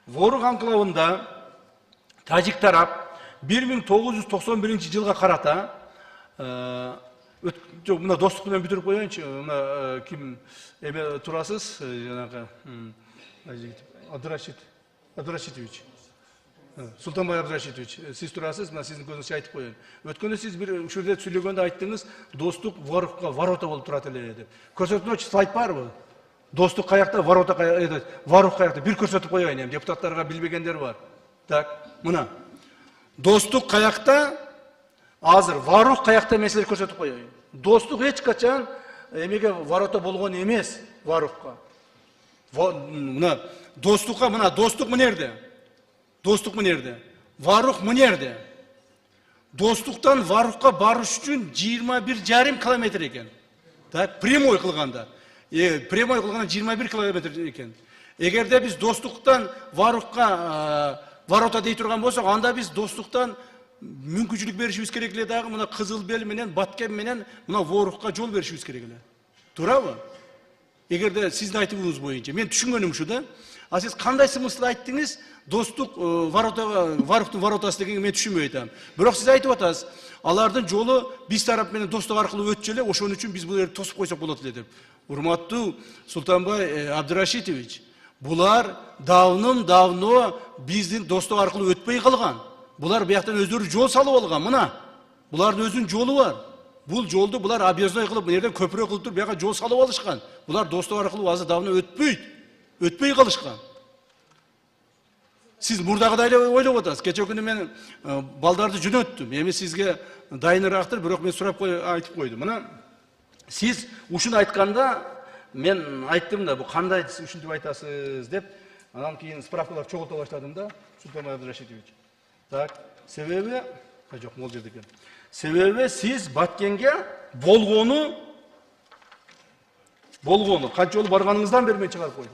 Ворук анклавында тажик тарап 1991 жылга карата жок, мына достук менен бүтүрүп коеюнчу. Мына ким эме турасыз, жанагы Абдурашитович. Султанбай Абдурашитович, сиз турасыз, мына сиздин көзүңүзчө айтып коеюн. Өткөндө сиз бир ушурда сүйлөгөндө айттыңыз, достук Ворукка ворота болуп турат эле деп. Көрсөтмөчү слайд барбы? Достук каякта, ворота каякта, Ворук каякта, бир көрсөтүп коеюн эми, депутаттарга билбегендер бар. Так, мына. Достук каякта, азыр Ворук каякта меселе көрсөтүп коеюн. Достук эч качан эмеге ворота болгон эмес, Ворукка. Мына достукка, мына достук мынерде. Достук мынерде. Ворук мынерде. Достуктан Ворукка барыш үчүн 21,5 километр экен. Так, прямой кылганда. Прямой кылганда 21 километр экен. Эгерде биз достуктан Ворукка ворота дей турган болсок, анда биз достуктан мүмкүнчүлүк беришибиз керек эле дагы мына Кызыл Бел менен Баткен менен мына Ворукка жол беришибиз керек эле. Туурабы? Эгерде сиздин айтымыңыз боюнча, мен түшүнгөнүм ушу да. А сиз кандай смыслда айттыңыз? Достук воротага, Воруктун воротасы дегенге мен түшүнбөй атам. Бирок сиз айтып атасыз, алардын жолу биз тарап менен достук аркылуу өтчү эле, ошон үчүн биз бул жерди тосуп койсок болот эле деп. Урматтуу Султанбай Абдурашитович, булар давно биздин достук аркылуу өтпөй калган. Булар бияктан өздөрү жол салып алган, мына. Булардын өзүнүн жолу бар. Бул жолду булар объездной кылып, мына жерден көпүрө кылып туруп, бияка жол салып алышкан. Булар достук аркылуу азыр давно өтпөй калышкан. Сиз мурдагыдай эле ойлоп атасыз. Кече күнү мен балдарды жөнөттүм. Эми сизге дайынырактыр, бирок мен сурап айтып койдум. Мына сиз ушуну айтканда мен айттым да, бу кандай ушинтип айтасыз деп, анан кийин справкалар чогулта баштадым да, Султанбай Абдурашитович. Так, себеби жок, могул жерде экен. Себеби сиз Баткенге болгону канча жолу барганыңыздан бери мен чыгарып койдум.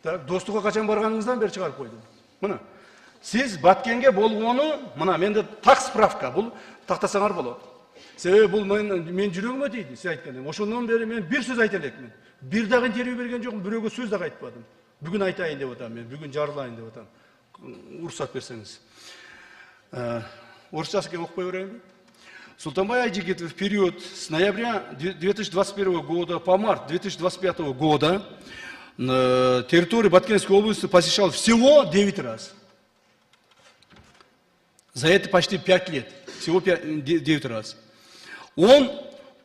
Так, достукка качан барганыңыздан бери чыгарып койдум. Мына, сиз Баткенге болгону, мына менде так справка, бул тактасаңар болот. Себеби бул мен жүрөгүмө тийди, сиз айткан. Ошондон бери мен бир сөз айта элекмин. Бир дагы интервью берген жокмун, бирөөгө сөз дагы айтпадым. Бүгүн айтайын деп атам мен, бүгүн жарылайын деп атам. Уруксат берсеңиз. Орысчасы окупай берейинби? Султанбай Айжигитов в период с ноября 2021 года по март 2025 года на территории Баткенской области посещал всего 9 раз. За это почти 5 лет. Всего 9 раз. Он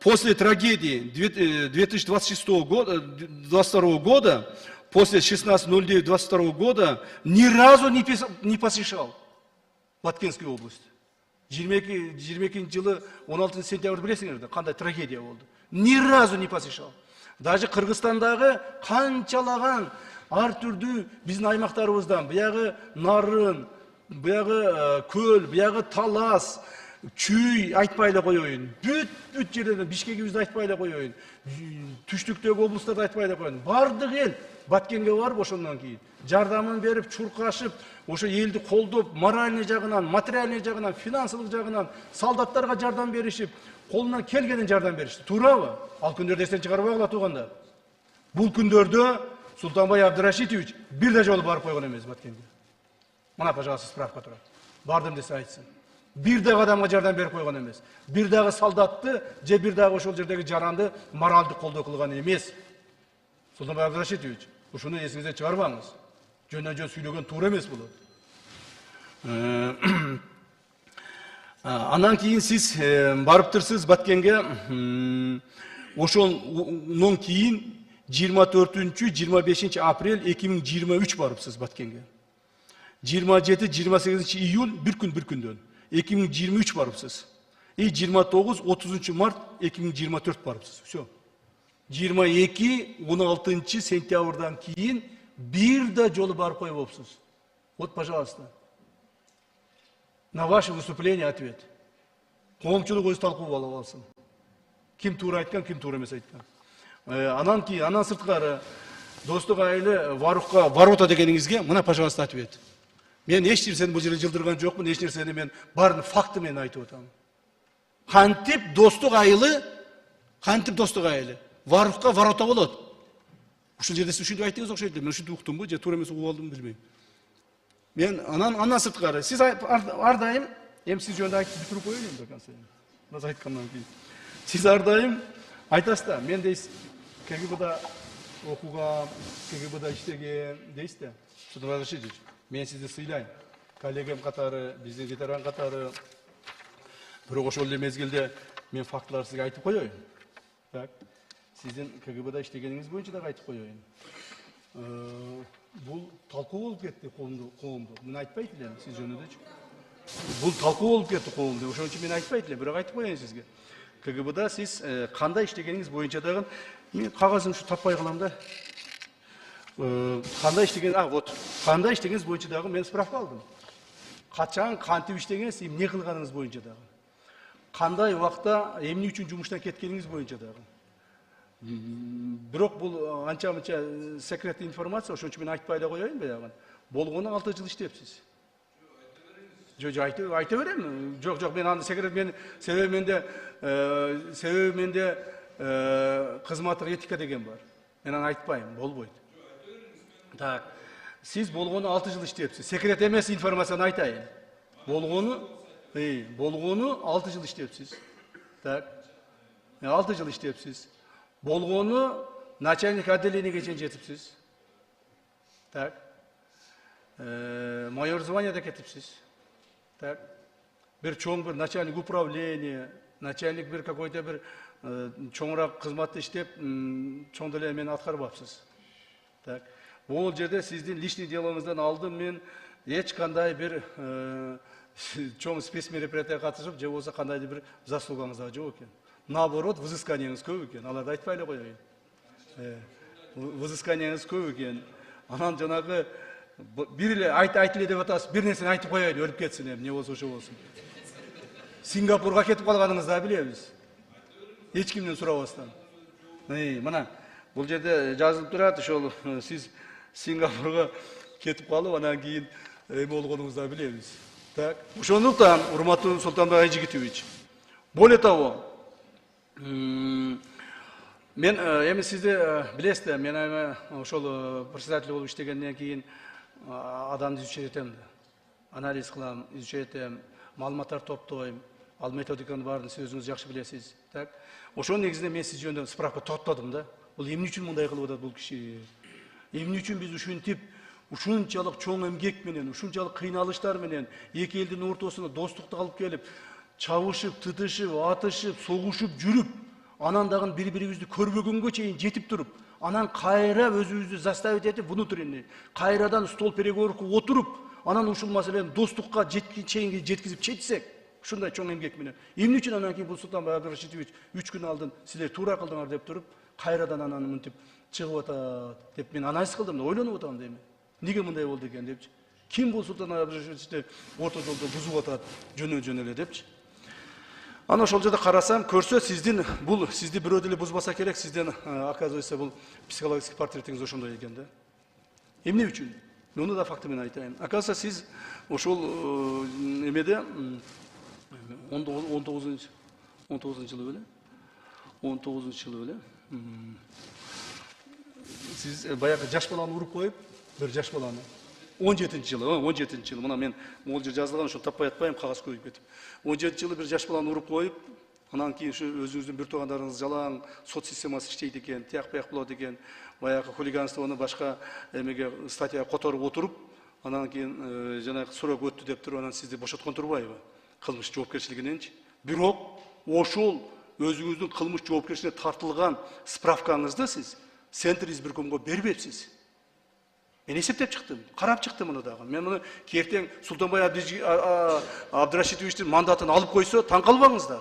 после трагедии 2022 года, после 16.09.22 года, ни разу не посещал Баткенскую область. 22 жылы 16 сентябрь билесиңерби, кандай трагедия болду. Ни разу не посещал. Даже Кыргызстандагы канчалаган ар түрдүү биздин аймактарыбыздан, буягы Нарын, буягы Көл, буягы Талас, Чүй айтпай эле коеюн. Бүт жерлерден Бишкегибизди айтпай эле коеюн. Түштүктөгү облустарды айтпай эле коеюн. Бардык эл Баткенге барып ошондон кийин жардамын берип, чуркашып, ошо элди колдоп, моральный жагынан, материальный жагынан, финансылык жагынан солдаттарга жардам беришип, колунан келгенин жардам беришти. Туурабы? Ал күндөрдө эстен чыгарбай кала туугандар. Бул күндөрдө Султанбай Абдурашитович бир да жолу барып койгон эмес Баткенге. Мына, пожалуйста, справка турат. Бардым десе айтсын. Бир дагы адамга жардам берип койгон эмес. Бир дагы солдатты, же бир дагы ошол жердеги жаранды моралдык колдоо кылган эмес. Султанбай Абдурашитович, ушуну эсиңизден чыгарбаңыз. Жөн сүйлөгөн туура эмес болот. Андан кийин сиз барыптырсыз Баткенге. Ошондон кийин 24-25 апрель 2023 барыпсыз Баткенге. 27-28 июль bir күндөн 2023 барыпсыз. И 29-30 март 2024 барыпсыз. Всё. 22-16 сентябрдан кийин бир да жолу барып койбопсуз. Вот, пожалуйста. На ваше выступление ответ. Коомчулук өз талкуу алып алсын. Ким туура айткан, ким туура эмес айткан. Анан кийин, андан сырткары достук айылы Ворукка ворота дегениңизге мына, пожалуйста, ответ. Мен эч нерсени бул жерде жылдырган жокмун, эч нерсени мен баарын факты менен айтып атам. Кантип достук айылы Ворукка ворота болот? Ушул жерде сиз ушинтип айттыңыз окшойт. Мен ушинтип уктумбу же туура эмес угуп алдымбы билбейм. Мен андан сырткары сиз ар дайым эми сиз жөнүндө айтып бүтүрүп коеюн эми до конца. Аз айткандан кийин. Сиз ар дайым айтасыз да, мен дейсиз КГБда окугам, КГБда иштеген дейсиз да. Суда разрешить. Мен сизди сыйлайм. Коллегам катары, биздин ветеран катары. Бирок ошол эле мезгилде мен фактыларды сизге айтып коеюн. Так. Сиздин КГБда иштегениңиз боюнча да айтып коеюн. Бул талкуу болуп кетти коомдо. Мен айтпайт элем сиз жөнүндөчү. Бул талкуу болуп кетти коомдо. Ошон үчүн мен айтпайт элем, бирок айтып коеюн сизге. КГБда сиз кандай иштегениңиз боюнча дагы мен кагазым ушу таппай калам да. Кандай иштеген, вот. Кандай иштегениңиз боюнча дагы мен справка алдым. Качан, кантип иштегениңиз, эмне кылганыңыз боюнча дагы. Кандай убакта эмне үчүн жумуштан кеткениңиз боюнча дагы. Бирок бул анча-мынча секретный информация, ошон үчүн мен айтпай эле коеюн баягы. Болгону 6 жыл иштепсиз. Жок, айта берем. Жок, мен аны секрет себеби менде кызматтык этика деген бар. Мен аны айтпайм, болбойт. Так. Сиз болгону 6 жыл иштепсиз. Секрет эмес информацияны айтайын. Болгону 6 жыл иштепсиз. Так. 6 жыл иштепсиз. Болгону начальник отделениеге чейин жетипсиз. Так. Майор званияда кетипсиз. Так. Bir чоң bir начальник управления, начальник bir какой-то bir чоңураак кызматты иштеп, чоң деле мени аткарбапсыз. Так. Бул жерде сиздин личный делоңуздан алдым мен эч кандай бир чоң спецмероприятияга катышып, же болбосо кандайдыр бир заслугаңыз да жок экен. Наоборот, взысканияңыз көп экен. Аларды айтпай эле коеюн. Взысканияңыз көп экен. Анан жанагы бир эле айт эле деп атасыз, бир нерсени айтып коеюн, өлүп кетсин эми, не болсо ошо болсун. Сингапурга кетип калганыңызды да билебиз. Эч кимден сурабастан. Мына бул жерде жазылып турат, ошол сиз Сингапурга кетип калып, анан кийин эме болгонуңузду да билебиз. Так. Ошондуктан, урматтуу Султанбек Айжигитович, более того, мен эми сизди билесиз да, мен эми ошол председатель болуп иштегенден кийин адамды изучать этем, анализ кылам, изучать этем, маалыматтар топтойм, ал методиканын баарын сиз өзүңүз жакшы билесиз. Так. Ошонун негизинде мен сиз жөнүндө справка топтодум да. Бул эмне үчүн мындай кылып атат бул киши? Эмне үчүн биз ушинтип, ушунчалык чоң эмгек менен, ушунчалык кыйналыштар менен эки элдин ортосуна достукту алып келип, чабышып, тытышып, атышып, согушуп жүрүп, анан дагы бири-бирибизди көрбөгөнгө чейин жетип туруп, анан кайра өзүбүздү заставить этип внутренний, кайрадан стол переговорга отуруп, анан ушул маселени достукка чейин жеткизип четсек, ушундай чоң эмгек менен. Эмне үчүн анан кийин бул Султанбек Абдрашитович 3 күн алдын силер туура кылдыңар деп туруп, кайрадан анан мынтип чыгып атат деп мен анализ кылдым да, ойлонуп атам дейм. Неге мындай болду экен депчи. Ким бул Султанбек Абдрашитовичти орто жолдо бузуп атат жөнө эле депчи. Ана ошол жерде карасам, көрсө сиздин бул сизди бирөө деле бузбаса керек, сизден оказывается бул психологический портретиңиз ошондой экен да. Эмне үчүн? Муну да факты менен айтайын. Оказывается, сиз ошол эмеде 19-жылы беле? 19-жылы беле? Сиз баягы жаш баланы уруп коюп, бир жаш баланы 17-жылы, мына мен могул жер жазылган, ошону таппай атпайм, кагаз көйүп кетип. 17-жылы бир жаш баланы уруп коюп, анан кийин ушу өзүңүздүн бир туугандарыңыз жалаң сот системасы иштейт экен, тияк-бияк болот экен, баягы хулиганствону башка эмеге статьяга которуп отуруп, анан кийин жанагы срок өттү деп туруп, анан сизди бошоткон турбайбы? Кылмыш жоопкерчилигиненчи. Бирок ошол өзүңүздүн кылмыш жоопкерчилигине тартылган справкаңызды сиз Центр избиркомго бербепсиз. Мен эсептеп чыктым, карап чыктым муну дагы. Мен муну кертең Султанбай Абдрашитовичтин мандатын алып койсо, таң калбаңыздар.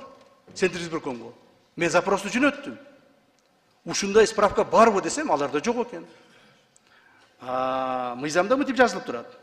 Центр избиркомго. Мен запросту жөнөттүм. Ушундай справка барбы десем, аларда жок экен. Мыйзамда мынтип жазылып турат.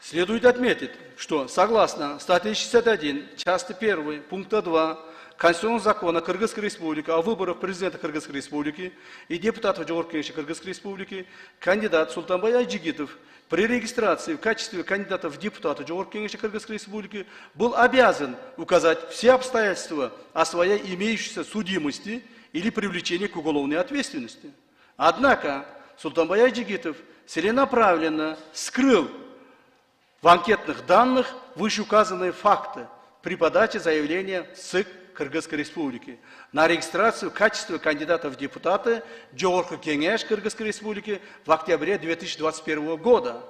Следует отметить, что согласно статье 61, части 1, пункта 2 Конституционного закона Кыргызской Республики о выборах президента Кыргызской Республики и депутатов Жогорку Кеңеши Кыргызской Республики, кандидат Султанбай Айжигитов при регистрации в качестве кандидата в депутаты Жогорку Кеңеши Кыргызской Республики был обязан указать все обстоятельства о своей имеющейся судимости или привлечения к уголовной ответственности. Однако Султанбай Айджигитов целенаправленно скрыл в анкетных данных вышеуказанные факты при подаче заявления в ЦИК Кыргызской Республики на регистрацию в качестве кандидата в депутаты Жогорку Кеңеш Кыргызской Республики в октябре 2021 года.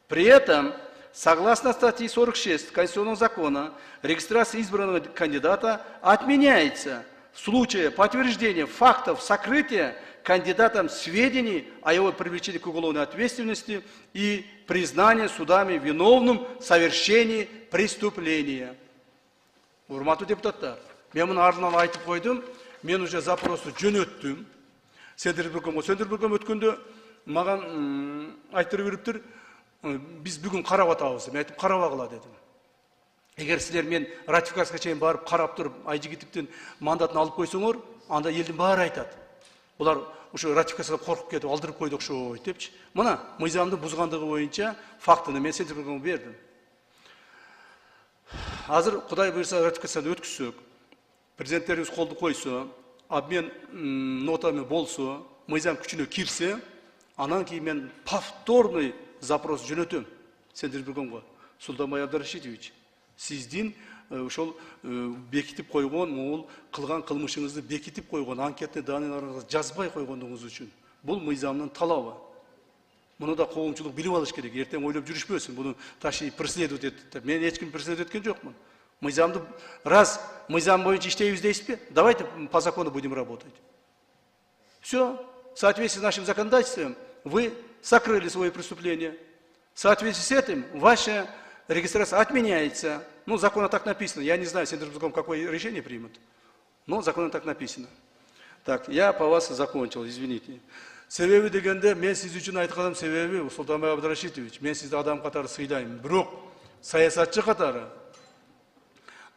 При этом, согласно статье 46 Конституционного закона, регистрация избранного кандидата отменяется в случае подтверждения фактов сокрытия кандидатом сведений о его привлечении к уголовной ответственности и признания судами виновным в совершении преступления. Урматтуу депутаттар, мен муну ардынан айтып койдум, мен уже запросты жөнөттүм. Сөндүрбөкөм өткөндө маган айтырып бериптир, биз бүгүн карап атабыз. Мен айтып карабагыла дедим. Эгер силер мен ратификацияга чейин барып карап туруп, Айжигитовдун мандатын алып койсоңор, анда элдин баары айтат. Булар ушу ратификациядан коркуп кетип алдырып койду окшойт депчи. Мына мыйзамды бузгандыгы боюнча фактыны мен Сөндүрбөкөмгө бердим. Азыр Кудай буйрса ратификацияны өткүзсөк, президенттерибиз колду койсо, обмен нотами болсо, мыйзам күчүнө кирсе, анан кийин мен повторный запрос жөнөтөм Сөндүрбөкөмгө. Султанбай Абдрашидович, сиздин ошол бекитип койгон, могул кылган кылмышыңызды бекитип койгон анкетный данныйларыңызды жазбай койгондугуңуз үчүн бул мыйзамдын талабы. Муну да коомчулук билип алыш керек. Эртең ойлоп жүрүшпөсүн, буну ташый преследовать этип. Мен эч ким преследовать эткен жокмун. Мыйзамды раз мыйзам боюнча иштейбиз дейсизби? Давайте по закону будем работать. Все, в соответствии с нашим законодательством вы сокрыли свои преступления. В соответствии с этим ваша регистрация отменяется. Ну, законно так написано. Я не знаю, Сөндүрбөкөм какое решение примут. Но законно так написано. Так, я по вас закончил, извините. Себеби дегенде, мен сиз үчүн айтканым себеби, Султанбай Абдрашидович, мен сизди адам катары сыйлайм. Бирок саясатчы катары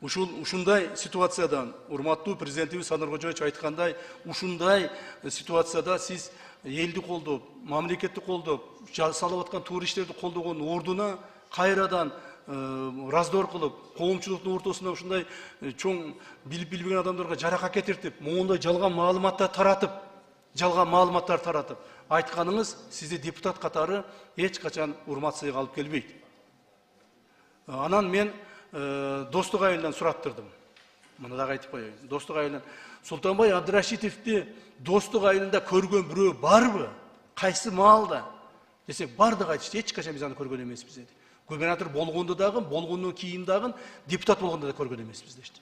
ушундай ситуациядан, урматтуу президентибиз Санар Кожоевич айткандай, ушундай ситуацияда сиз элди колдоп, мамлекетти колдоп, салып аткан туура иштерди колдогон ордуна кайрадан раздор кылып, коомчулуктун ортосунда ушундай чоң билбеген адамдарга жаракат кетиртип, моундай жалган маалыматтар таратып, айтканыңыз сизди депутат катары эч качан урмат сыйга алып келбейт. Анан мен Достук айылынан сураттырдым. Муну дагы айтып коеюн. Достук айылынан Султанбай Абдрашидовди Достук айылында көргөн бирөө барбы? Кайсы маалда? Десек, бардык айтышты, эч качан биз аны көргөн эмеспиз деди. Губернатор болгондо дагы, болгондон кийин дагы, депутат болгондо да көргөн эмеспиз дешти.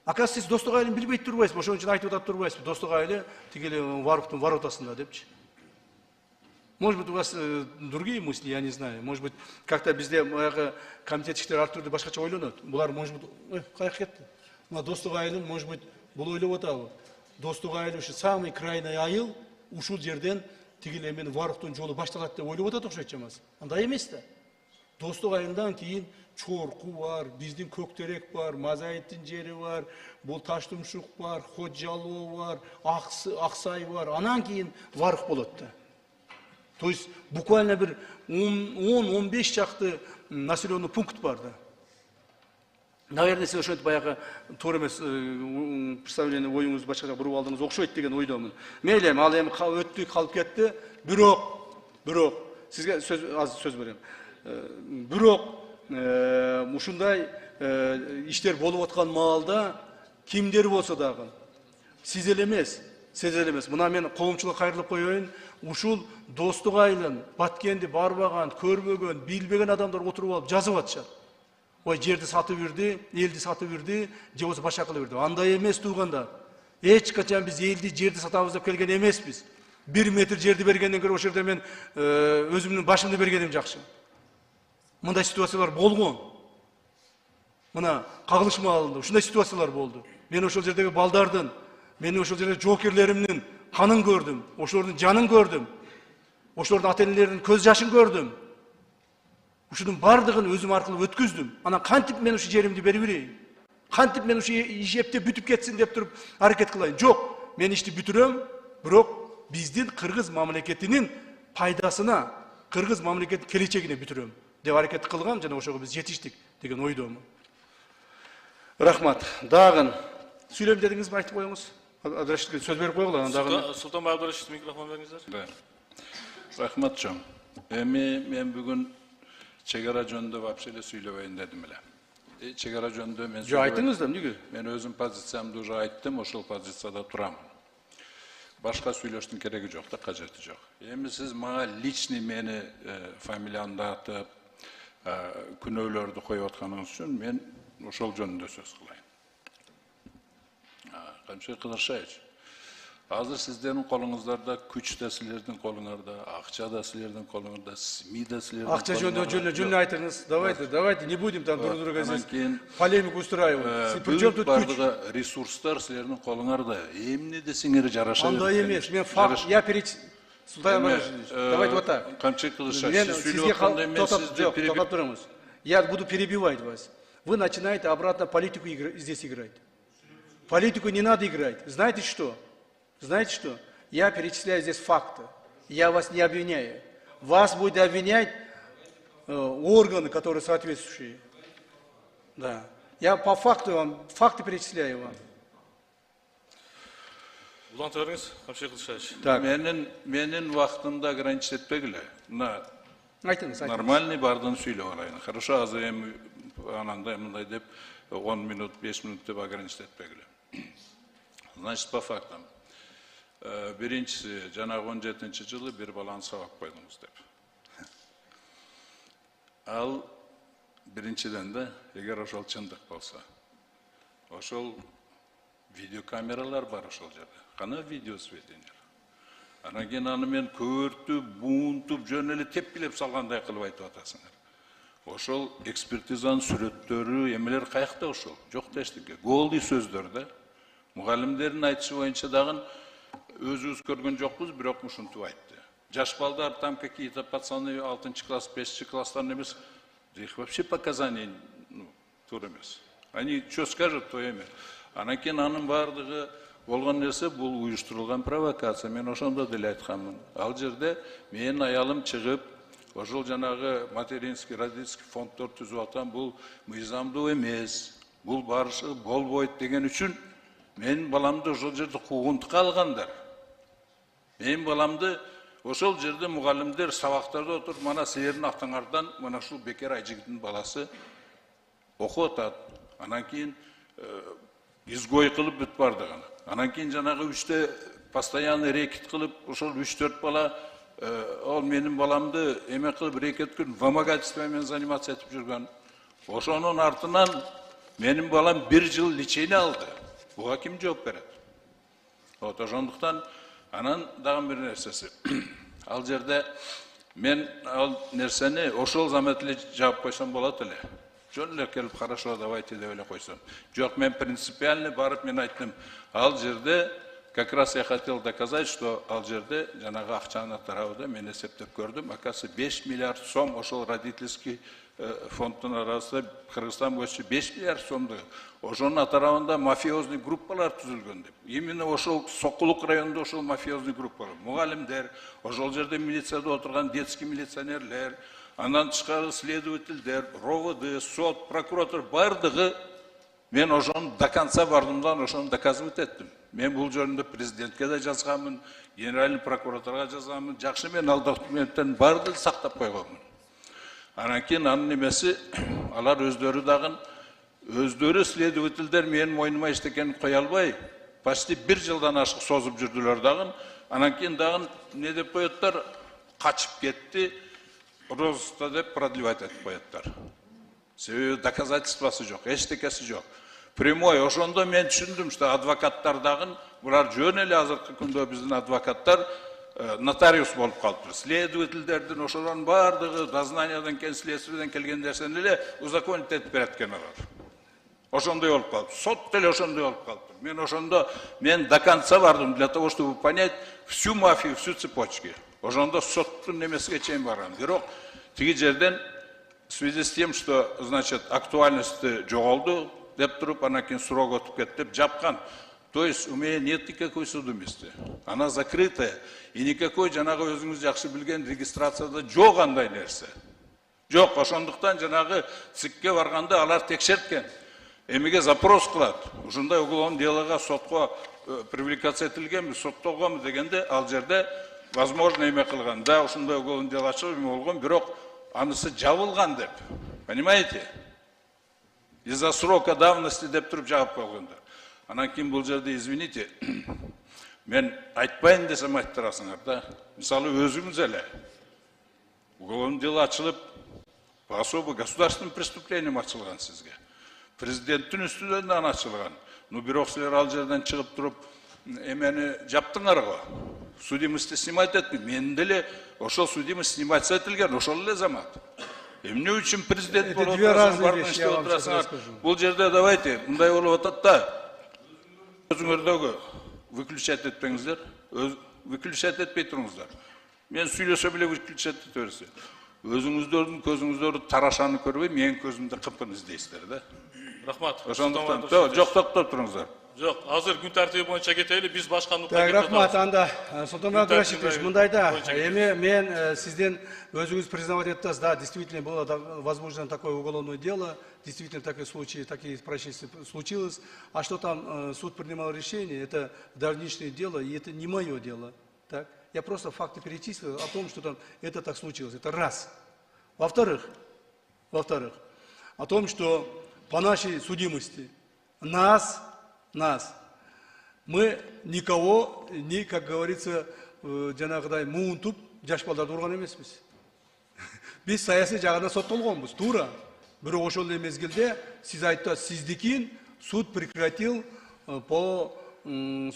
Оказывается, сиз Достук айылын билбей турбайсыз, ошон үчүн айтып атып турбайсыз. Достук айылы тигили Варуктун воротасында депчи. Может быть, у вас другие мысли, я не знаю. Может быть, как-то bizde комитет иштери ар түрдүү башкача ойлонот. Булар, может быть, каяка кетти? Достук айылын, может быть, бул ойлоп атабы. Достук айылы ушу самый крайний айыл, ушул жерден тигил эмен Варуктун жолу башталат деп ойлоп атат окшойт чамасы. Андай эмес да. Достук айылдан кийин Чорку бар, биздин Көктерек бар, Мазайыттын жери бар, бул Таштумшук бар, Ходжалоо бар, Аксай бар. Анан кийин Варук болот да. То есть буквально bir 10-15 чакты населенный пункт бар да. Наверное, сиз ошентип баягы туура эмес представление оюңузду башкача буруп алдыңыз окшойт деген ойдомун. Мейли, ал эми өттү, калып кетти. Бирок сизге сөз берем. Бирок ушундай иштер болуп аткан маалда кимдер болсо дагы сиз эле эмес. Мына мен коомчулукка кайрылып коеюн. Ушул Достук айылын Баткенди барбаган, көрбөгөн, билбеген адамдар отуруп алып жазып атышат. Ой, жерди сатып бирди, элди сатып бирди, же болсо башка кылып бирди. Андай эмес туугандар. Эч качан биз элди, жерди сатабыз деп келген эмеспиз. 1 метр жерди бергенден көрө ошол жерде мен өзүмдүн башымды бергеним жакшы. Мындай ситуациялар болгон. Мына Кагылыш маалында ушундай ситуациялар болду. Мен ошол жердеги балдардын, мен ошол жерде жоокерлеримдин kanın gördüm, ошолордун жанын көрдүм, ошолордун ата-энелеринин көз жашын көрдүм. Ушунун бардыгын өзүм аркылуу өткүздүм. Анан кантип мен ушу жеримди берип берейин? Кантип мен ушу ишепте бүтүп кетсин деп туруп аракет кылайын? Жок, мен ишти бүтүрөм, бирок биздин кыргыз мамлекетинин пайдасына, кыргыз мамлекеттин келечегине бүтүрөм деп аракет кылгам, жана ошого биз жетиштик деген ойдомун. Рахмат. Дагы сүйлөм дедиңизби, айтып коюңуз. Абдрашидке сөз беріп қойғыла. Султанбай Абдрашид, микрофон беріңіздер. Да. Рахмат жон. Мен бүгін чегара жөнді вообще сөйлебейін дедім еле. Чегара жөнді мен Жо айтыңыз да, неге? Мен өзім позициямды уже айттым, ошол позицияда турамын. Башка сөйлештің керегі жоқ та, қажеті жоқ. Эми сіз мага личный мени фамилиямды атып, күнөөлөрдү коюп атканыңыз үчүн мен ошол жөнүндө сөз кылайын. Камшыр Кыдыршаевич, азыр сиздердин колуңуздарда күч да силердин колуңарда, акча да силердин колуңарда, СМИ да силердин колуңарда. Акча жөнүндө айтыңыз. Давайте, не будем там друг друга здесь полемику устраивать. Причем тут бардыгы ресурстар силердин колуңарда. Эмне десеңер жараша. Андай эмес, мен факт, я Султан Абдрашидович, давайте вот так. Камшыр Кыдыршаевич, сиз сүйлөп атканда мен сизди перебивать. Я буду перебивать вас. Вы начинаете обратно политику здесь играть. Политику не надо играть. Знаете что? Знаете что? Я перечисляю здесь факты. Я вас не обвиняю. Вас будет обвинять органы, которые соответствующие. Да. Я по факту вам, факты перечисляю вам. Улан төріңіз, Камшыр Кыдыршаевич. Так. Менин вактымда ограничить этпегиле. Айтыңыз. Нормальный бардын сүйлөп алайын. Хорошо, азыр эми анандай мындай деп 10 минут, 5 минут деп ограничить этпегиле. Значит, по фактам. Биринчиси, жанагы 17-жылы бир баланы сабап койдуңуз деп. Ал биринчиден да, эгер ошол чындык болсо, ошол видеокамералар бар ошол жерде. Кана видеосведениялар. Анан кийин аны мен көөртүп, буунтуп, жөн эле тепкилеп салгандай кылып айтып атасыңар. Ошол экспертизанын сүрөттөрү, эмелер каякта ошол? Жок да эчтеке. Голдый сөздөр да. Мугалимдердин айтышы боюнча дагы өзүбүз көргөн жокпуз, бирок ушинтип айтты. Жаш балдар там какие-то пацаны 6 класс, 5 класстан эмес. Их вообще показаний туура эмес. Они что скажут, то эме. Анан кийин анын бардыгы болгон нерсе бул уюштурулган провокация. Мен ошондо деле айтканмын. Ал жерде менин аялым чыгып, ошол жанагы материнский, родительский фонддор түзүп аткан бул мыйзамдуу эмес. Бул барышы болбойт деген үчүн менин баламды ошол жерде куугунтукка алгандар. Менин баламды ошол жерде мугалимдер сабактарда отуруп, мана силердин атаңардан мына ушул бекер айжигиттин баласы окуп атат. Анан кийин изгой кылып бүт бардыгын. Анан кийин жанагы 3 постоянный рекет кылып, ошол 3-4 бала ол менин баламды эме кылып рекет күн вымогательствомен заниматься этип жүргөн. Ошонун артынан менин балам 1 жыл лечение алды. Буга ким жооп берет? Вот ошондуктан анан дагы бир нерсеси. Ал жерде мен ал нерсени ошол замат эле жаап койсом болот эле. Жөн эле келип хорошо, давайте деп эле койсом. Жок, мен принципиально барып мен айттым. Ал жерде как раз я хотел доказать, что ал жерде жанагы акчанын тарабында мен эсептеп көрдүм. Оказывается, 5 миллиард сом ошол родительский фондтун арасында Кыргызстан боюнча 5 миллиард сомду ошонун тарабында мафиозный группалар түзүлгөн деп. Именно ошол Сокулук районунда ошол мафиозный группалар, мугалимдер, ошол жерде милицияда отурган детский милиционерлер, андан тышкары следовательдер, РОВД, сот, прокуратура бардыгы мен ошону до конца бардымдан ошону доказывать эттим. Мен бул жөнүндө президентке да жазганмын, генеральный прокуратурага жазганмын, жакшы мен ал документтердин баардыгын сактап койгонмун. Анан кийин анын эмеси алар өздөрү следовательдер менин мойнума эчтекени кое албай, почти 1 жылдан ашык созуп жүрдүлөр дагы. Анан кийин дагы не деп коеттар, качып кетти, розыска деп продлевать этип коеттар. Себеби доказательствосы жок, эчтекеси жок. Прямой ошондо мен түшүндүм, что адвокаттар дагы булар жөн эле азыркы күндө биздин адвокаттар нотариус болуп калыптыр. Следовательдердин ошолордун бардыгы дознаниядан келген, следствиеден келген нерсени эле узаконить этип берет экен алар. Ошондой болуп калып, сот деле ошондой болуп калыптыр. Мен ошондо до конца бардым для того, чтобы понять всю мафию, всю цепочку. Ошондо соттун немесиге чейин баргам. Бирок тиги жерден в связи с тем, что, значит, актуальности жоголду деп туруп, анан кийин срок өтүп кетти деп жапкан. То есть у меня нет никакой судимости. Она закрытая. И никакой жанагы өзүңүз жакшы билген регистрацияда жок андай нерсе. Жок, ошондуктан жанагы ЦИКке барганда алар текшерткен. Эмеге запрос кылат. Ушундай уголовный делога сотко привлекация етілгенбіз, сотталғанбыз дегенде, ал жерде возможно эме кылган, да, ушундай уголовный дело ачылып эме болгон, бирок анысы жабылган деп. Понимаете? Из-за срока давности деп туруп жагып койгондар. Анан кийин бул жерде, извините, мен айтпайын десем айттырасыңар да. Мисалы өзүңүз эле уголовный дело ачылып, по особо государственным преступлениям ачылган сизге. Президенттин үстүнөн ачылган. Ну бирок силер ал жерден чыгып туруп эмени жаптыңар го. Судимости снимать этмейт. Мен деле ошол судимость снимать этилген, ошол эле замат. Эмне үчүн президент болуп отурасың, бардын иштеп отурасыңар. Бул жерде давайте, мындай болуп атат да. Өзүңөрдөгү выключать этпеңиздер, выключать этпей туруңуздар. Мен сүйлөсө эле выключать ете берсин. Өзүңүздөрдүн көзүңүздөрдү тарашаны көрбөй, менин көзүмдө кыпкын издейсиздер да. Рахмат. Ошондуктан, жок токтоп туруңуздар. Жоқ, азыр күн тәртібі бойынша кетелі, біз башқа нұққа кетеді. Рахмат, анда, Султанбек Абдрашитович, мындайда, мен сізден өзіңіз признавать еттіңіз, да, действительно было возможно такое уголовное дело, действительно такие случаи, такие происшествия случилось, а что там суд принимал решение, это давнишнее дело, и это не мое дело, так? Я просто факты перечислил о том, что там это так случилось, это раз. Во-вторых, о том, что по нашей судимости мы никого, как говорится, жанагыдай муунтуп жаш балдарды урган эмеспиз. Биз саясий жагынан соттолгонбуз, туура. Бирок ошол эле мезгилде сиз айттыңыз, сиздикин суд прекратил по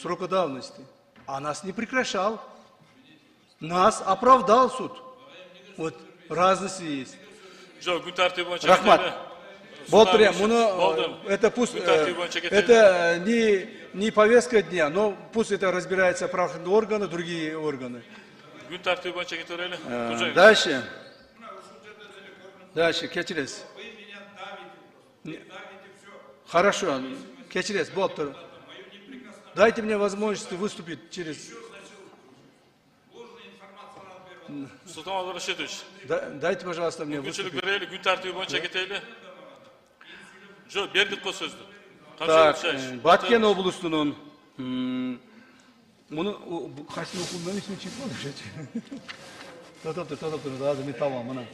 сроку давности. А нас не прекращал. Нас оправдал суд. Вот разница есть. Жоқ, күн тәртібі бойынша Рахмат. кетелі. Это не повестка дня, но пусть это разбирается правоохранительные органы, другие органы. Күн тәртібі бойынша кетелі. Дальше, кечирес. Хорошо, кечирес, болтур. Дайте мне возможность выступить через... Султан Абдрашитович. Дайте, пожалуйста, мне выступить. Күн берели, күн тәртібі бойынша кетелі. Жоқ, бердік қой сөзді. Так, Баткен областының мұны қайсын оқуынан есіне чек болды, Тоқтап тұр, азы мен табам, мұна.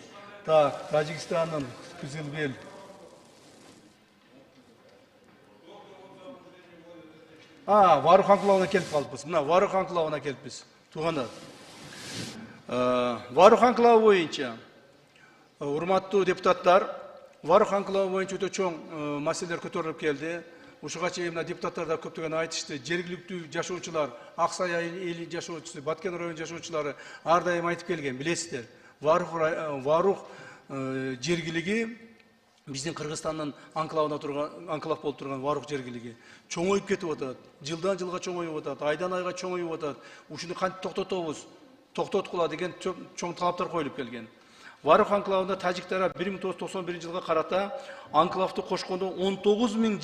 Так, Тажикстанның Кызылбел. Вару Ханклауына келіп қалыппыз. Мұна, Вару Ханклауына келіппіз. Туғандар. Вару Ханклау бойынша, урматтуу депутаттар, Вару Ханклау бойынша өтө чоң маселелер көтөрүлүп келди. Ушуга чейин депутаттар да көптөгөн айтышты. Жергиликтүү жашоочулар, Аксай эли жашоочусу, Баткен районунун жашоочулары ар дайым айтып келген, билесиздер. Варух жергилиги биздин Кыргызстандын анклав болуп турган Варух жергилиги чоңоюп кетип атат. Жылдан жылга чоңоюп атат, айдан айга чоңоюп атат. Ушуну кантип токтотобуз? Токтоткула деген чоң талаптар коюлуп келген. Варух анклавында тажиктар 1991 жылга карата анклавды кошкондо 19 000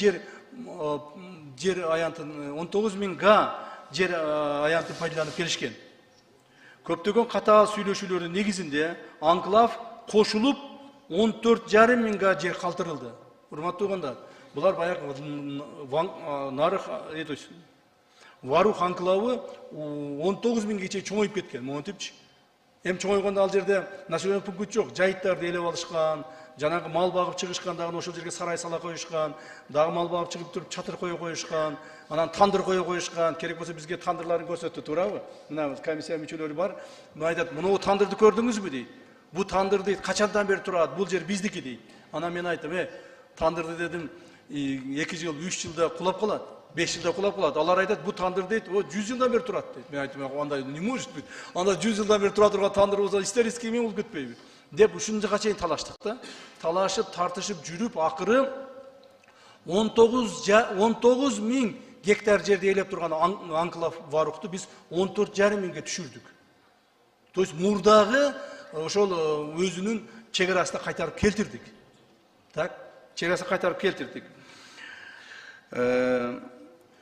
жер аянтын 19 000 га жер аянтын пайдаланып келишкен. Көптөгөн катаал сүйлөшүүлөрдүн негизинде анклав кошулуп 14,5 000 га жер калтырылды. Урматтуу угандар, булар баягы нарых Варух анклавы 19 000 чейин чоңоюп кеткен, монтипчи. Эм чоңойгондо ал жерде населенный пункт жок, жайыттарды элеп алышкан, жанагы мал багып чыгышкан, дагы ошол жерге сарай сала коюшкан, дагы мал багып чыгып туруп чатыр кое коюшкан, анан тандыр кое коюшкан, керек болсо бизге тандырларын көрсөттү, туурабы? Мына комиссия мүчөлөрү бар. Мына айтат, "Мына тандырды көрдүңүзбү?" дейт. "Бу тандыр дейт, качандан бери турат, бул жер биздики" дейт. Анан мен айттым, тандырды дедим, 2 жыл, 3 жылда кулап калат. 5 жылда кулап калат. Алар айтат, бу тандыр дейт, 100 жылдан бери турат дейт. Мен айттым, андай не может быть. Анда 100 жылдан бери тура турган тандыр болсо исторический эме болуп кетпейби? Деп ушунчага чейин талаштык да. Талашып, тартышып жүрүп, акыры 19 000 гектар жерди ээлеп турган анклав Варухту биз 14,5 000ге түшүрдүк. То есть мурдагы ошол өзүнүн чек-арасына кайтарып келтирдик. Так, чек-арасына кайтарып келтирдик.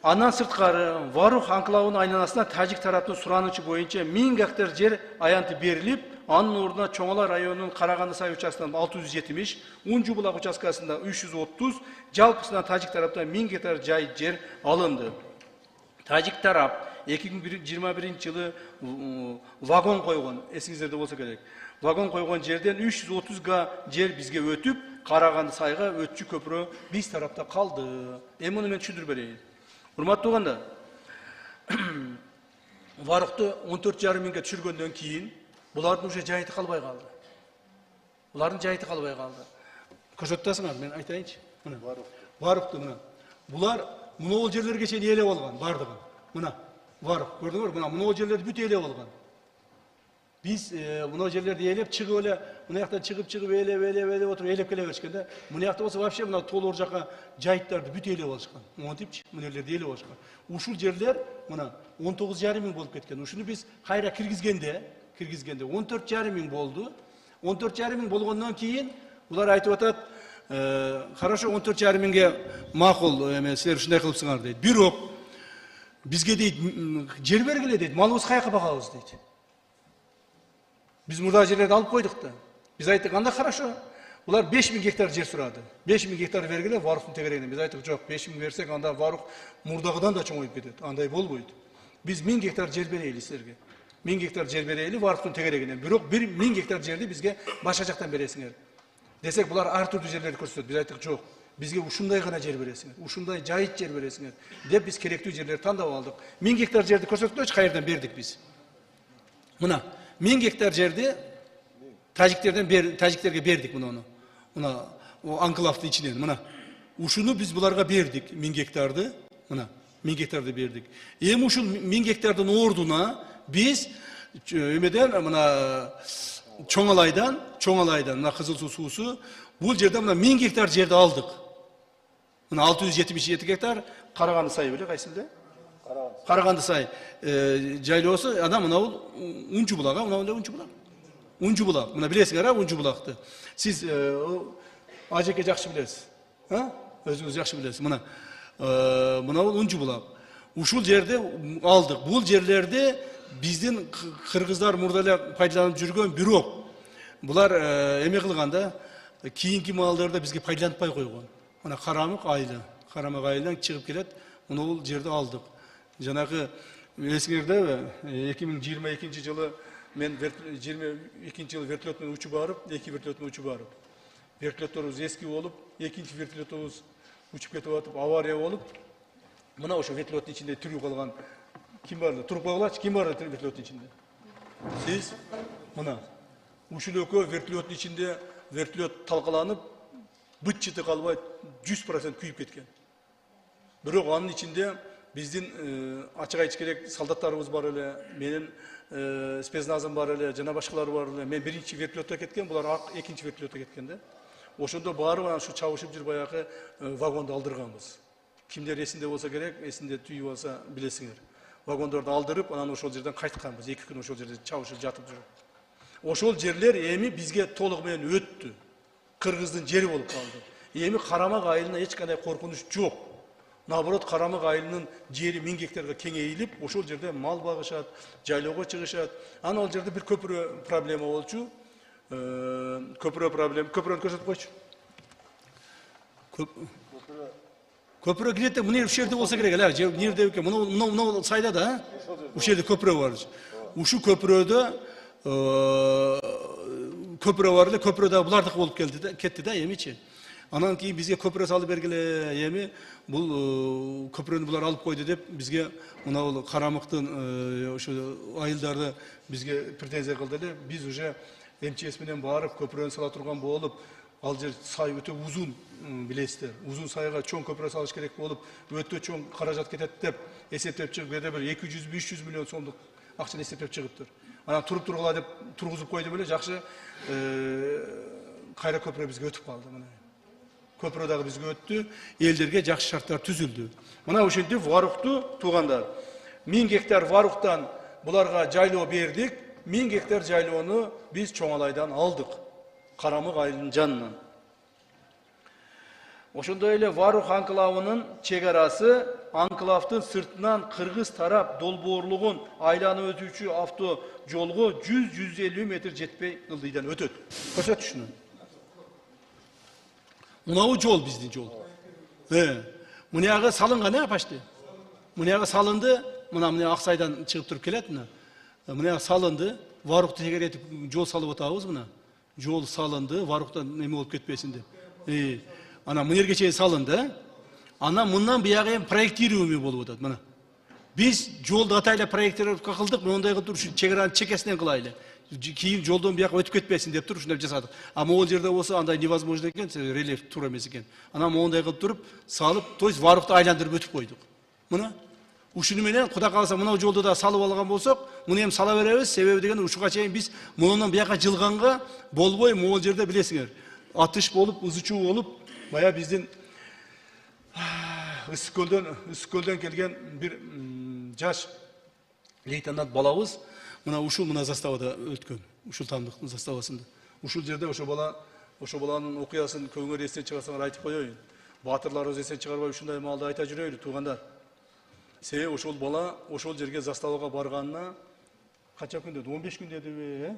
Андан сырткары Варух анклавынын айланасына тажик тараптын суранычы боюнча 1000 гектар жер аянты берилип, анын ордуна Чоңала районунун Караганды сай участкасынан 670, Унжу булак участкасында 330, жалпысынан тажик тараптан 1000 гектар жай жер алынды. Тажик тарап 2021 жылы вагон койгон, эсиңиздерде болсо керек. Вагон койгон жерден 330 га жер бизге өтүп, Караганды сайга өтчү көпүрө биз тарапта калды. Эми муну мен түшүндүрүп берейин. Урматтуу туугандар, Варукты 14,5 миңге түшүргөндөн кийин булардын уже жайыты калбай калды. Булардын жайыты калбай калды. Көрсөтөсүңөр, мен айтайынчы. Мына Варукты мына. Булар мына жерлерге чейин ээлеп алган, бардыгын. Мына Варук, көрдүңөр, мына жерлерди бүт ээлеп алган. Biz muna yerlerde eğilip çıkıp öyle, muna yakta çıkıp eğilip oturup eğilip gele verişken muna yakta olsa vapşe muna tol olacak cahitlerdi bütün eğilip alışkan. Onu deyip muna yerlerde eğilip alışkan. Uşul yerler muna 19,5 ming bolup ketken. Uşunu biz kayra kirgizgende 14,5 ming boldu. 14,5 ming bolgondan keyin bular aytıp atat, хорошо 14,5 mingge makul, sizler şunday kılıpsınlar deydi. Birok bizge deydi, jer bergile deydi, malımız kayakı bakabız deydi. Biz burada yerlerde alıp koyduk da. Biz ayttık, anda хорошо. Ular 5.000 hektar yer suradı. 5.000 hektar vergiler Varuktun tegereğine. Biz ayttık, yok 5.000 versek anda Varuk murdağıdan da çoğuyup gidiyor. Anday bolboydu. Biz 1000 hektar yer bereyli sizlerge. 1000 hektar yer bereyli Varuktun tegereğine. Birok 1000 hektar yerdi bizge başka jaktan beresinger. Desek bular ar türlü yerleri koşturuyor. Biz ayttık, yok. Bizge uşunday gana yer beresinger. Uşunday jayit yer beresinger. Dep biz kerektүү yerleri tandap aldık. 1000 hektar yerdi koşturduğu için kayırdan berdik biz. Mına 1000 hektar yerdi Taciklerge berdik bunu onu. Buna o anklavdı içinden buna. Uşunu biz bularga berdik 1000 hektardı. Buna 1000 hektarda berdik. Em uşun 1000 hektardan orduna biz ömeden buna Çoğalay'dan buna Kızılsu suusu bu yerden buna 1000 hektar yerde aldık. Buna 677 hektar Karagandı sayı böyle kaysildi. Karagandı say. Jaylosu adam mına uncu bulağa, mına uncu bulak. Uncu bulak. Mına bilesiңер, uncu bulaktı. Siz ajeke jakşı bilesiz. Ha? Özünüz jakşı bilesiz. Mına uncu bulak. Uşul yerde aldık. Bu yerlerde bizden Kırgızlar murdalar paydalanıp жүргөн бирок. Bular emek kılganda kiyinki mallarda bizge paydalanıpay koygon. Mına Karamık aylan çıkıp kelet. Mına ol yerde aldık. Janakı eskierde 2022 жылы men 22 yıl vertolyotla uçup barıp, 2 vertolyotla uçup barıp. Vertolyotlarımız eski olup, ikinci vertolyotumuz uçup ketip atıp, avariya olup, mına oşo vertolyotun içinde türü kalgan kim vardı? Turup kalgılaç, kim vardı vertolyotun içinde? Siz, mına. Uşul ökö vertolyotun içinde vertolyot talkalanıp, bıt çıtı kalbay 100% kuyup ketken. Birok anın içinde bizdin açık aytış керек солдаттарыбыз бар эле, менин спецназым бар эле, жана башкалар бар эле. Мен биринчи вертолетто кеткен, булар экинчи вертолетто кеткен да. Ошондо баары шу чабышып жүрүп баягы вагонду алдырганбыз. Кимдер эсинде болсо керек, эсинде түйүп алса билесиңер. Вагондорду алдырып, анан ошол жерден кайтканбыз. 2 күн ошол жерде чабышып жатып жүрүп. Ошол жерлер эми бизге толук менен өттү. Кыргыздын жери болуп калды. Эми Карамак айылына эч кандай коркунуч жок. Наоборот, Карамак айылынын жери 1000 гектарга кеңейилип, ошол жерде мал багышат, жайлоого чыгышат. Ана ол жерде бир көпүрө проблема болчу. Көпүрөнү көрсөтүп койчу. Köprü girete münir şerde olsa gerek la. Nerede ki bunu sayda da bu şerde köprü var. Uşu köprüde köprü vardı. Köprüde bulardık olup geldi de ketti de yemiçi. Anan ki bizge köprü salı bergile yemi bu köprünü bular alıp koydu dep bizge mına Karamıktın şu ayıldarda bizge pretenziya kıldı da biz уже МЧС менен барып köprünü sala turgan bolup ал жер сай өтө узун билесиздер. Узун сайга чоң көпүрө салыш керек болуп, өтө чоң каражат кетет деп эсептеп чыгып, бир 200-500 миллион сомдук акчаны эсептеп чыгыптыр. Анан туруп тургула деп тургузуп койду беле, жакшы кайра көпүрө бизге өтүп калды мына. Көпүрө дагы бизге өттү, элдерге жакшы шарттар түзүлдү. Мына ошентип Варукту туугандар 1000 гектар Варуктан буларга жайлоо бердик. 1000 гектар жайлоону биз Чоңалайдан алдык. Karamık ayılının canından. Oşunda öyle Varuh anklавının çegarası anklaftın sırtından Kırgız taraf dolboğurluğun aylanı ötücü avto jolgu 100-150 metre jetpey ıldıydan ötöt. Kösöt şunu. Muna o jol bizdin jol. Muna salınga ne yapaştı? Мына салынды, мына Аксайдан чыгып туруп келет мына. Мына салынды, Варукты тегеретип жол салып атабыз мына. Жол салынды, Варуктан неме болуп кетпесин деп. Ана мынерге чейин салынды. Ана мындан биягы проектирование болуп атат мына. Biz жолду атайлап проектировка кылдык, мондай кылып туруп чек-аранын чекесинен кылайлы. Кийин жолдон бияка өтүп кетпесин деп туруп ушундай жасадык. А могул жерде болсо андай невозможно экен, рельеф туура эмес экен. Ана мондай кылып туруп салып, то есть Варукты айландырып өтүп койдук. Мына ушуну менен Кудай кааласа мына жолду да салып алган болсок, муну эми сала беребиз. Себеби деген ушуга чейин биз мунунан бияка жылганга болбой могул жерде билесиңер. Атыш болуп, ызычуу болуп, бая биздин Ысык-Көлдөн келген бир жаш лейтенант балабыз мына ушул мына заставада өткөн. Ушул Тамдыктын заставасында. Ушул жерде ошо баланын окуясын көңүл эстен чыгарсаңар айтып коеюн. Батырларыбыз эстен чыгарбай ушундай маалда айта жүрөйлү туугандар. Себеби ошол бала ошол жерге заставага барганына канча күн деди? 15 күн дедиби,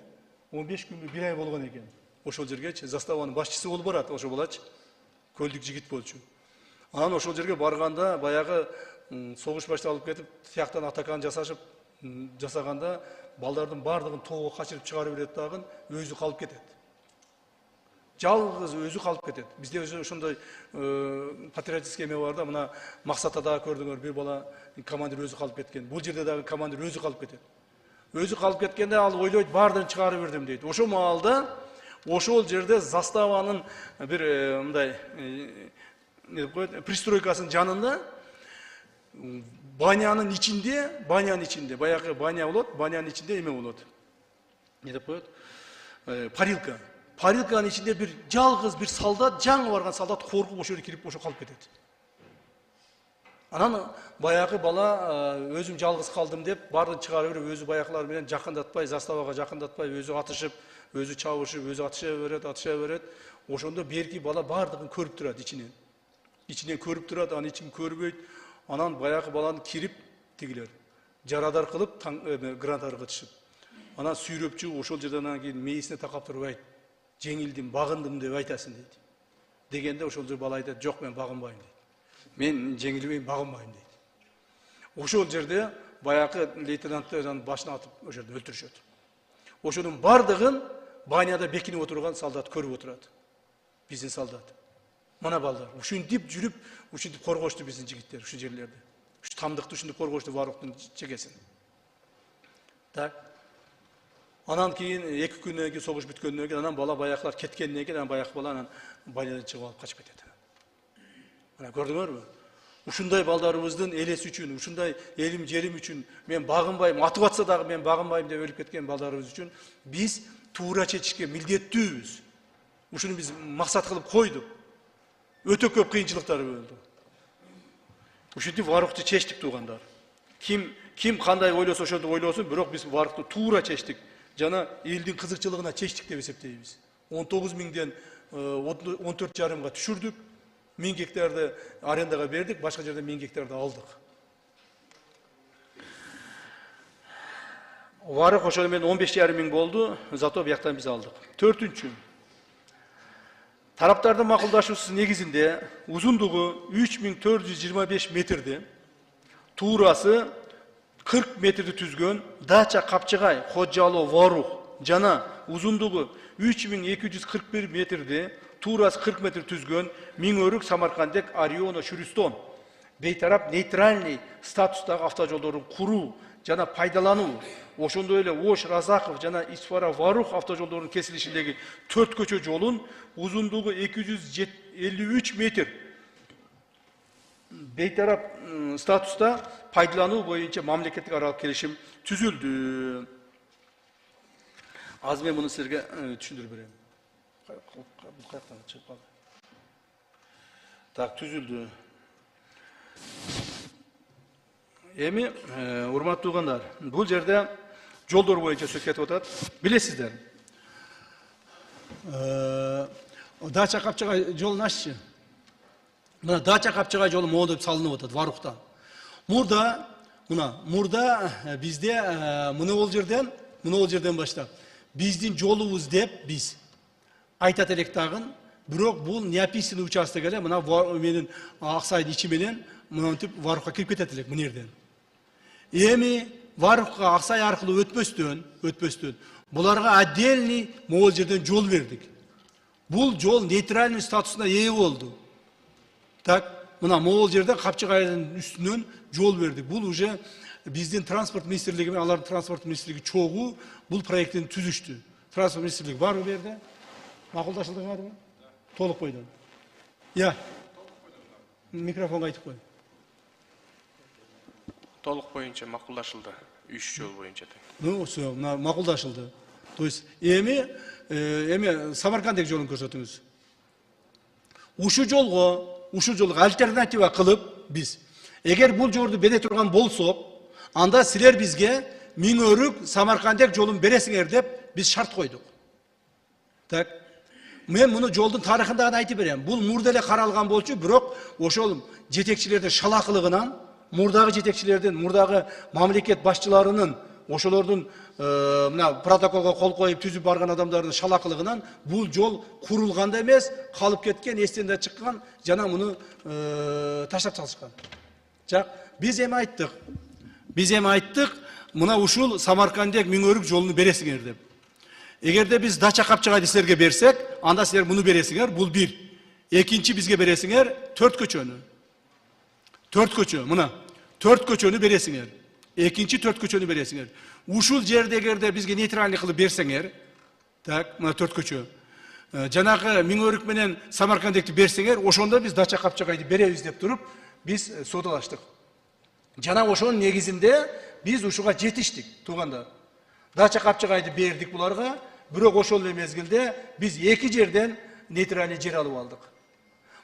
15 күнбү, 1 ай болгон экен. Ошол жергечи заставанын башчысы болуп барат ошо балачы. Көлдүк жигит болчу. Анан ошол жерге барганда баягы согуш башталып кетип, тияктан атакан жасаганда балдардын бардыгын тоого качырып чыгарып берет дагы, өзү калып кетет. Жалгыз өзү калып кетет. Бизде ошондой патриотический эме бар да, мына Максатта дагы көрдүңөр, бир бала командир өзү калып кеткен. Бул жерде дагы командир өзү калып кетет. Өзү калып кеткенде ал ойлойт, бардыгын чыгарып бердим дейт. Ошол маалда ошол жерде заставанын бир мындай пристройкасынын жанында банянын ичинде, баягы баня болот, банянын ичинде эме болот. Не деп коет? Парилка. Парилканын ичинде бир жалгыз бир солдат, жаңы барган солдат коркуп ошо жерге кирип ошо калып кетет. Анан баягы бала өзүм жалгыз калдым деп бардын чыгарып берип, өзү баякылар менен жакындатпай, заставага жакындатпай, өзү атышып, өзү чабышып, өзү атыша берет. Ошондо берки бала бардыгын көрүп турат ичинен. Ичинен көрүп турат, анын ичин көрбөйт. Анан баягы баланы кирип тигилер жарадар кылып гранат ыргытышып. Анан сүйрөпчү ошол жерден анан кийин мээсине такап туруп айт. Жеңилдим, багындым деп айтасың дейт. Дегенде ошол жерде бала айтат, жок мен багынбайм дейт. Мен жеңилбейм, багынбайм дейт. Ошол жерде баягы лейтенанттын башына атып ошол жерде өлтүрүшөт. Ошонун бардыгын баняда бекинип отурган солдат көрүп отурат. Биздин солдат. Мына балдар ушинтип жүрүп, ушинтип коргошту биздин жигиттер ушу жерлерде. Ушу Тамдыкты ушинтип коргошту Варуктун чекесин. Так. Анан кийин 2 күндөн кийин согуш бүткөндөн кийин анан бала баякылар кеткенден кийин анан баякы бала анан банядан чыгып алып качып кетет. Мына көрдүңөрбү? Ушундай балдарыбыздын элеси үчүн, ушундай элим жерим үчүн мен багынбайм, атып атса дагы мен багынбайм деп өлүп кеткен балдарыбыз үчүн биз туура чечишке милдеттүүбүз. Ушуну биз максат кылып койдук. Өтө көп кыйынчылыктар болду. Ушинтип Варукты чечтик туугандар. Ким кандай ойлосо ошондой ойлосун, бирок биз Варукты туура чечтик. Жана элдин кызыкчылыгына чечтик деп эсептейбиз. 19 миңден 14,5 түшүрдүк. 1000 гектарды арендага бердик, башка жерден 1000 гектарды алдык. Варук ошол менен 15,5 миң болду, зато бияктан биз алдык. 4-үнчү. Тараптардын макулдашуусу негизинде узундугу 3425 метрди, туурасы 40 метрди түзгөн Дача Капчыгай Ходжалоо Варук жана узундугу 3241 метрди, туурасы 40 метр түзгөн Миңөрүк Самаркандек Орионо Шүрүстон бейтарап нейтральный статустагы автожолдорун куруу жана пайдалануу, ошондой эле Ош Разаков жана Исфара Варук автожолдорунун кесилишиндеги 4 көчө жолун узундугу 253 метр бейтарап статуста пайдалануу боюнча мамлекеттик аралык келишим түзүлдү. Азыр мен муну силерге түшүндүрүп берем. Бул каяктан чыгып калды? Так, түзүлдү. Эми, урматтуу туугандар, бул жерде жолдор боюнча сөз кетип атат. Билесиздер. Дача Капчыгай жолун аччы. Мына Дача Капчыгай жолу моодоп салынып атат Варуктан. Мурда бизде мына ол жерден баштап биздин жолубуз деп биз айтат элек дагы Бирок бул неописанный участок эле, мына менин Аксайдын ичи менен мынтип Варукка кирип кетет элек мына жерден. Эми Варукка Аксай аркылуу өтпөстөн буларга отдельный могул жерден жол бердик. Бул жол нейтральный статусуна ээ болду. Так, мына могул жерден Капчыгайдын үстүнөн жол бердик. Бул уже биздин транспорт министрлиги менен алардын транспорт министрлиги чогуу бул проекттин түзүштү. Транспорт министрлиги бар бу жерде? Макулдашылдыңарбы? Толук бойдон. Я. Микрофонго айтып кой. Толук боюнча макулдашылды. 3 жол боюнча. Ну, все, макулдашылды. То есть эми Самарканддеги жолун көрсөтүңүз. Ушул жолго альтернатива кылып биз, эгер бул жолду бере турган болсок, анда силер бизге 1000 өрүк Самарканддеги жолун бересиңер деп биз шарт койдук. Так. Мен муну жолдун тарыхында гана айтып берем. Бул мурда эле каралган болчу, бирок ошол жетекчилердин шалакылыгынан, мурдагы жетекчилердин, мурдагы мамлекет башчыларынын, ошолордун мына протоколго кол коюп түзүп барган адамдардын шалакылыгынан бул жол курулганда эмес, калып кеткен, эстен да чыккан, жана муну таштап салышкан. Жак, биз эми айттык, мына ушул Самарканддеги 1000 өрүк жолуну бересиңер деп. Эгерде биз Дача Капчыгайды силерге берсек, анда силер муну бересиңер, бул 1. Экинчи бизге бересиңер 4 көчөнү. 4 көчө, мына 4 көчөнү бересиңер. Экинчи 4 көчөнү бересиңер. Ушул жерде эгерде бизге нейтральный кылып берсеңер, так, мына 4 көчө. Жанагы 1000 өрүк менен Самарканддекти берсеңер, ошондо биз Дача Капчыгайды беребиз деп туруп, биз содалаштык. Жана ошонун негизинде биз ушуга жетиштик, туугандар. Дача Капчыгайды бердик буларга, бирок ошол эле мезгилде биз 2 жерден нейтральный жер алып алдык.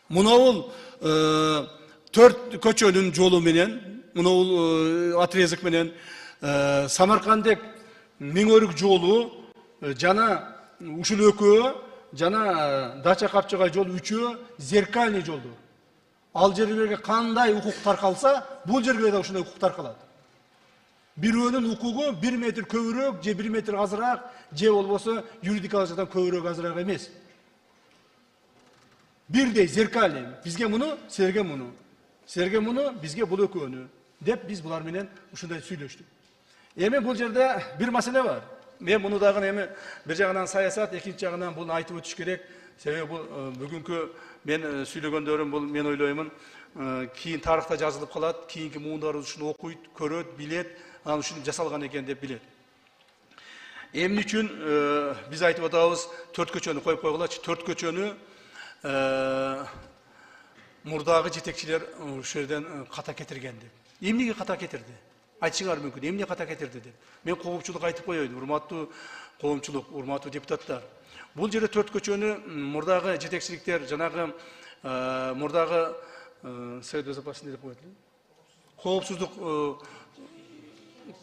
Мунабул 4 көчөнүн жолу менен, мунабул отрезок менен Самарканддеги 1000 өрүк жолу жана ушул экөө, жана Дача Капчыгай жолу 3-өө зеркальный жолдор. Ал жерлерге кандай укук таркалса, бул жерге да ушундай укук таркалат. Бирөөнүн укугу 1 метр көбүрөөк, же 1 метр азыраак, же болбосо юридикалык жактан көбүрөөк азыраак эмес. Бирдей зеркальный. Бизге муну, силерге муну. Силерге муну, бизге бул экөөнү деп биз булар менен ушундай сүйлөштүк. Эми бул жерде бир маселе бар. Мен муну дагы эми бир жагынан саясат, экинчи жагынан буну айтып өтүш керек. Себеби бул бүгүнкү мен сүйлөгөндөрүм бул мен ойлоймун, кийин тарыхта жазылып калат, кийинки муундарыбыз ушуну окуйт, көрөт, билет, анан ушинтип жасалган экен деп билет. Эмне үчүн биз айтып атабыз 4 көчөнү коюп койгулачы. 4 көчөнү мурдагы жетекчилер ушул жерден ката кетирген деп. Эмнеге ката кетирди? Айтышыңар мүмкүн, эмне ката кетирди деп. Мен коомчулук айтып коеюн, урматтуу коомчулук, урматтуу депутаттар. Бул жерде 4 көчөнү мурдагы жетекчиликтер, жанагы мурдагы Совет Безопасности деп коет эле.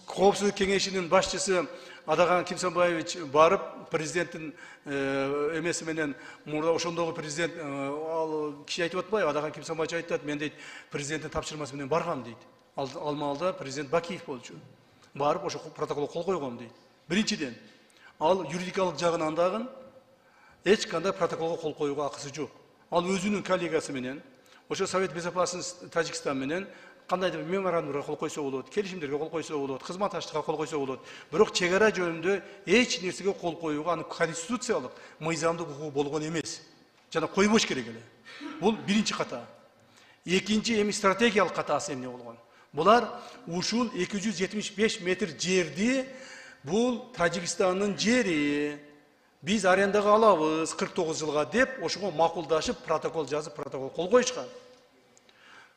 Коопсуздук кеңешинин башчысы Адаган Кимсанбаевич барып, президенттин эмеси менен мурда ошондогу президент ал киши айтып атпайбы, Адаган Кимсанбаевич айтат, мен дейт президенттин тапшырмасы менен баргам дейт. Ал маалда президент Бакиев болчу. Барып ошо протоколго кол койгом дейт. Биринчиден, ал юридикалык жагынан дагы эч кандай протоколго кол коюуга акысы жок. Ал өзүнүн коллегасы менен, ошо Совет Безопасности Тажикстан менен кандайдыр меморандумга кол койсо болот, келишимдерге кол койсо болот, кызматташтыкка кол койсо болот. Бирок чек ара жөнүндө эч нерсеге кол коюуга анын конституциялык, мыйзамдык укугу болгон эмес. Жана койбош керек эле. Бул биринчи ката. Экинчи эми стратегиялык катасы эмне болгон? Булар ушул 275 метр жерди бул Тажикстандын жери, биз арендага алабыз 49 жылга деп ошого макулдашып, протокол жазып, протокол кол коюшкан.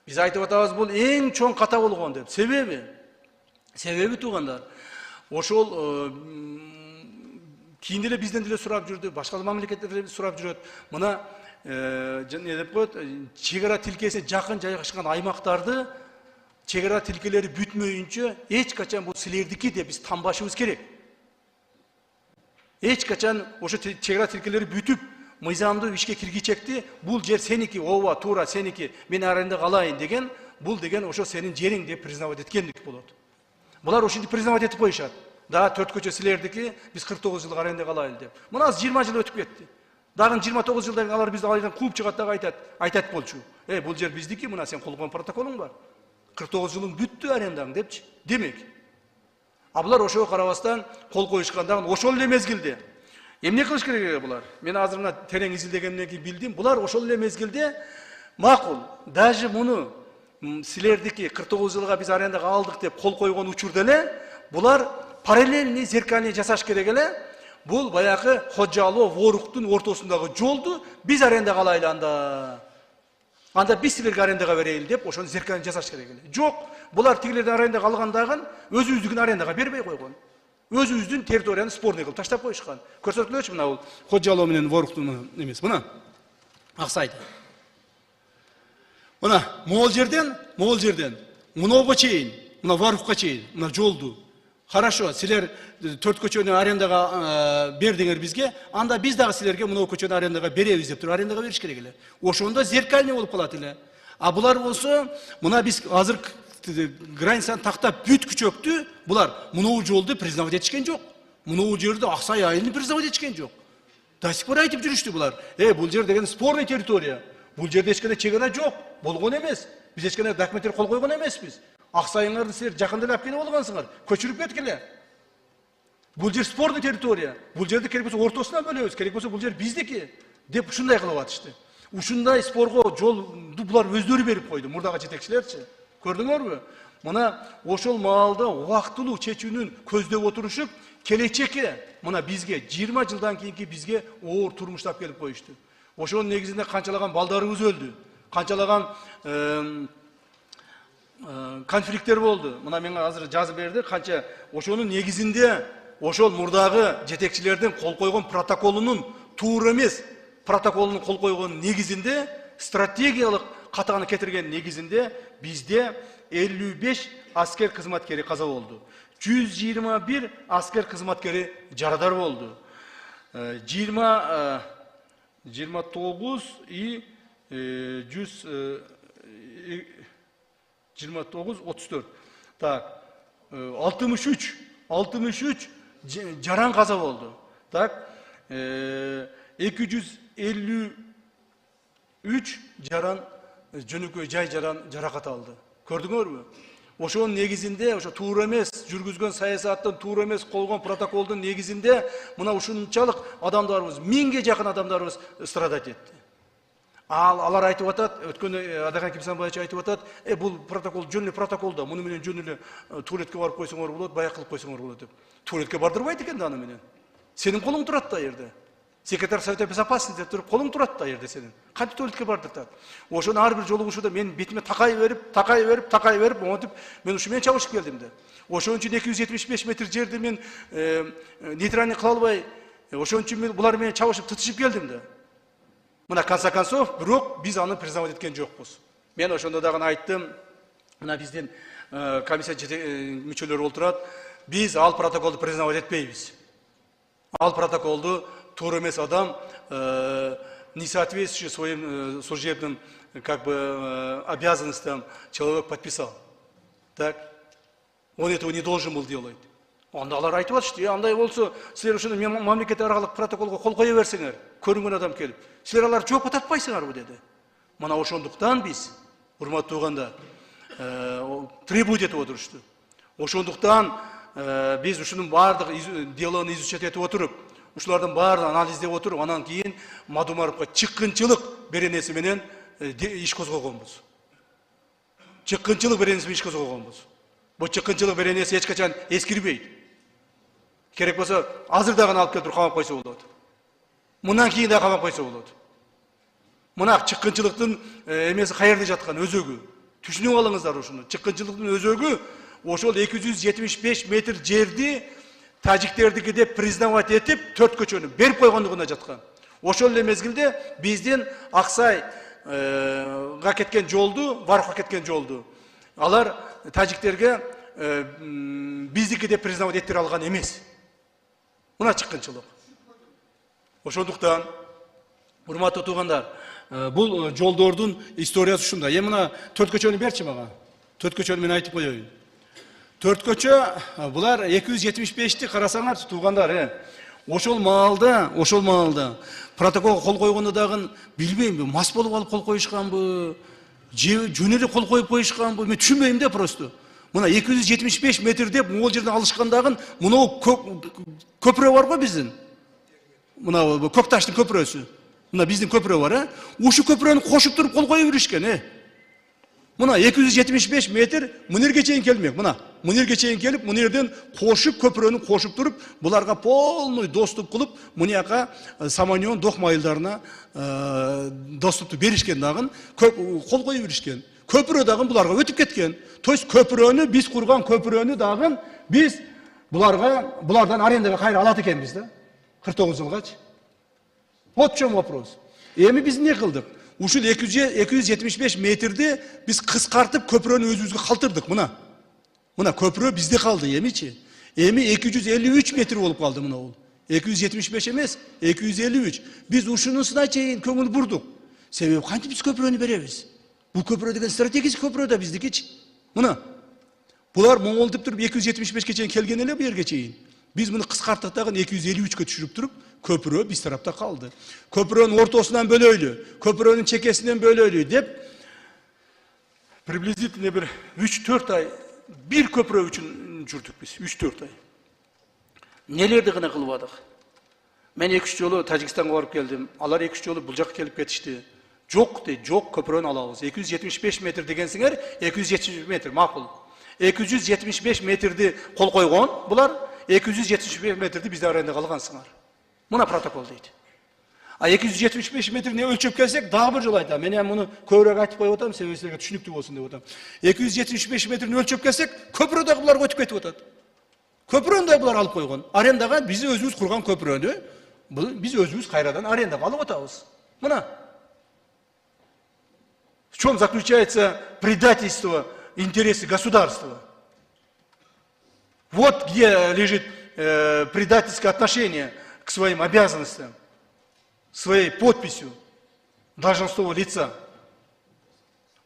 Биз айтып атабыз, бул эң чоң ката болгон деп. Себеби туугандар, ошол кийин деле бизден деле сурап жүрдү, башка мамлекеттер деле сурап жүрөт. Мына эмне деп коет, чек ара тилкесине жакын жайгашкан аймактарды чек ара тилкелери бүтмөйүнчө эч качан бул силердики деп биз танбашыбыз керек. Эч качан ошо чек ара тилкелери бүтүп, мыйзамдуу ишке киргичекти, бул жер сеники, ооба, туура сеники, мен арендага алайын деген, бул деген ошо сенин жериң деп признавать эткендик болот. Булар ошентип признавать этип коюшат. Да, 4 көчө силердики, биз 49 жыл арендага алайлы деп. Мына 20 жыл өтүп кетти. Дагы 29 жылдан кийин алар бизди айдан кууп чыгат дагы айтат болчу. Бул жер биздики, мына сен кол койгон протоколуң бар. 49 жылың бүттү арендаң депчи. Демек. Булар ошого карабастан кол коюшкан дагы ошол эле мезгилде. Эмне кылыш керек булар? Мен азыр мына терең изилдегенден кийин билдим. Булар ошол эле мезгилде макул, даже муну силердики 49 жылга биз арендага алдык деп кол койгон учурда эле булар параллельный зеркальный жасаш керек эле. Бул баягы Ходжалоо Воруктун ортосундагы жолду биз арендага алайлы анда биз силерге арендага берейли деп ошону зеркальный жасаш керек эле. Жок, булар тигилерден арендага алгандагы өзүбүздүн арендага бербей койгон. Өзүбүздүн территорияны спорный кылып таштап коюшкан. Көрсөтүлөчү мына бул Ходжалоо менен Воруктун эмес. Мына Аксайда. Мына могул жерден мынауга чейин, мына Варукка чейин, мына жолду. Хорошо, силер 4 көчөнү арендага бердиңер бизге, анда биз дагы силерге мынау көчөнү арендага беребиз деп туруп арендага бериш керек эле. Ошондо зеркальный болуп калат эле. Булар болсо, мына биз азыр границаны тактап бүткүчөктү, булар мынау жолду признавать этишкен жок. Мынау жерди Аксай айылын признавать этишкен жок. До сих пор айтып жүрүштү булар. Бул жер деген спорный территория. Бул жерде эч кандай чегара жок, болгон эмес. Биз эч кандай документтер кол койгон эмеспиз. Аксайыңарды силер жакында эле алып келип алгансыңар. Көчүрүп кеткиле. Бул жер спорный территория. Бул жерди керек болсо ортосуна бөлөбүз, керек болсо бул жер биздики деп ушундай кылып атышты. Ушундай спорго жолду булар өздөрү берип койду, мурдагы жетекчилерчи. Көрдүңөрбү? Мына ошол маалда убактылуу чечүүнүн көздөп отурушуп, келечекке мына бизге 20 жылдан кийинки бизге оор турмуштап келип коюшту. Ошонун негизинде канчалаган балдарыбыз өлдү. Канчалаган конфликттер болду. Мына мен азыр жазып берди, канча ошонун негизинде ошол мурдагы жетекчилердин кол койгон протоколунун туура эмес протоколунун кол койгон негизинде стратегиялык катааны кетирген негизинде бизде 55 аскер кызматкери каза болду. 121 аскер кызматкери жарадар болду. 29 и 34. Так, 63 жаран каза болду. Так, 253 жаран жөнөкөй жай жаран жаракат алды. Көрдүңөрбү? Ошонун негизинде, ошо туура эмес жүргүзгөн саясаттын, туура эмес колгон протоколдун негизинде мына ушунчалык адамдарыбыз, 1000ге жакын адамдарыбыз страдать этти. Алар айтып атат, өткөн Адаган Кимсанбаевич айтып атат, бул протокол жөн эле протокол да, муну менен жөн эле туалетке барып койсоңор болот, баяк кылып койсоңор болот деп. Туалетке бардырбайт экен да аны менен. Сенин колуң турат да жерде. Секретарь Совета Безопасности деп туруп, колуң турат да жерде сенин. Кантип туалетке бардыртат? Ошону ар бир жолугушууда мен бетиме такай берип, монтип, мен ушу менен чабышып келдим да. Ошон үчүн 275 метр жерди мен нейтральный кыла албай, ошон үчүн мен булар менен чабышып тытышып келдим да. Мына конца концов, бирок биз аны признавать эткен жокпуз. Мен ошондо дагы айттым, мына биздин комиссия мүчөлөрү отурат, биз ал протоколду признавать этпейбиз. Ал протоколду туура эмес адам не соответствующий своим служебным обязанностям человек подписал. Так? Он этого не должен был делать. Анда алар айтып атышты, андай болсо, силер ушуну мамлекет аралык протоколго кол кое берсеңер, көрүнгөн адам келип, силер алар жооп атпайсыңарбы деди. Мына ошондуктан биз, урматтуу туугандар, требовать этип отурушту. Ошондуктан биз ушунун баардык делону изучать этип отуруп, ушулардын баарын анализдеп отуруп, анан кийин Мадумаровго чыккынчылык беренеси менен иш козгогонбуз. Чыккынчылык беренеси менен иш козгогонбуз. Бул чыккынчылык беренеси эч качан эскирбейт. Керек болсо азыр дагы алып келип камап койсо болот. Мындан кийин да камап койсо болот. Мына чыккынчылыктын эмеси каерде жаткан өзөгү. Түшүнүп алыңыздар ушуну. Чыккынчылыктын өзөгү ошол 275 метр жерди тажиктердики деп признавать этип, 4 көчөнү берип койгондугуна жаткан. Ошол эле мезгилде биздин Аксайга кеткен жолду, Варукка кеткен жолду алар тажиктерге биздики деп признавать этире алган эмес. Мына чыккынчылык. Ошондуктан, урматтуу туугандар, бул жолдордун историясы ушундай. Мына 4 көчөнү берчи мага. 4 көчөнү мен айтып коеюн. 4 көчө, булар 275-ти карасаңар туугандар, Ошол маалда протоколго кол койгондо дагы билбейм, мас болуп алып кол коюшканбы, же жөн эле кол коюп коюшканбы, мен түшүнбөйм да просто. Мына 275 метр деп могул жерден алышкандагы мына көпүрө бар го биздин. Мына көк таштын көпүрөсү. Мына биздин көпүрө бар, Ушу көпүрөнү кошуп туруп кол коюп беришкен, Мына 275 метр мынерге чейин келмек. Мына мынерге чейин келип, мынерден кошуп көпүрөнү кошуп туруп, буларга полный доступ кылып, мынаяка Саманьон док майылдарына доступту беришкен дагы, кол коюп беришкен. Köprü dağın bularga ötüp ketken. Toys köprünü biz kurgan köprünü dağın biz bulardan arendaga kayra alat ekenmiz da. 49 yılgaç. Вот в чем вопрос. Эми biz ne kıldık? Ушул 275 metrde biz kıskartıp köprünü özümüzge kaldırdık mına. Mına köprü bizde kaldı emiçi. Emi 253 metre olup kaldı mına ol. 275 emez, 253. Biz uşunusuna çeyin köngül burduk. Sebebi kanti biz köprünü beremiz. Bu köprü деген stratejik köprü da bizdeki hiç. Mına. Bular Moğol dip durup 275'e çeyin kelgen ele bu yerge çeyin. Biz bunu kıskarttık dağın 253'e düşürüp durup köprü biz tarafta kaldı. Köprünün ortasından böyle öyle, köprünün çekesinden böyle öyle deyip приблизительно bir 3-4 ay bir köprü için жүрдük biz. 3-4 ay. Nelerdi gına kılvadık? Ben 2-3 yolu Tacikistan'a varıp geldim. Alar 2-3 yolu bulacak gelip yetişti. Yok de, yok köprünü alağız. 275 metre degensinger, 275 metre makul. 275 metrede kol koygan bular, 275 metrede bizde arayında kalgansınlar. Buna protokol deydi. 275 metre ne ölçüp gelsek daha bir yol ayta. Men hem bunu kövrek aytıp koyup otam, sebepsizlerge түшүнүктүү болсун деп otam. 275 metreni ölçüp gelsek köprüdagi bular ötüp ketip otat. Köprünü de bular alıp koygan. Arendaga bizi özümüz kurgan köprünü biz özümüz kayradan arendaga alıp otabız. Buna в чем заключается предательство интересы государства? Вот где лежит предательское отношение к своим обязанностям, своей подписью должностного лица.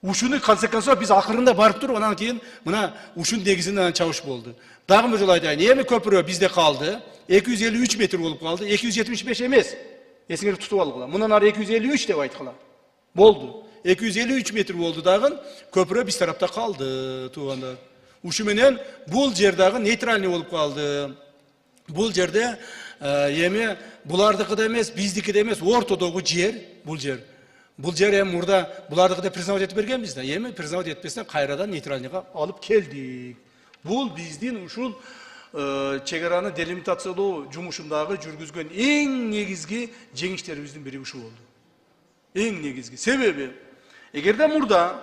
Ушуну конце концов biz акырында барып туруп анан кийин мына ушун негизинен чабыш болду. Дагы бир жолу айтайын, эми көпүрө бизде калды, 253 метр болуп калды, 275 эмес. Эсиңерди тутуп алгыла. Мындан ары 253 деп айткыла. Болду. 253 метр болду дагы көпүрө биз тарапта калды туугандар. Ушу менен бул жер дагы нейтральный болуп калды. Бул жерде эми булардыкы да эмес, биздики да эмес, ортодогу жер, бул жер. Бул жер эми мурда булардыкы да признавать этип бергенбиз да. Эми признавать этпестен кайрадан нейтральныйга алып келдик. Бул биздин ушул чегараны делимитациялоо жумушундагы жүргүзгөн эң негизги жеңиштерибиздин бири ушу болду. Эң негизги себеби эгерде мурда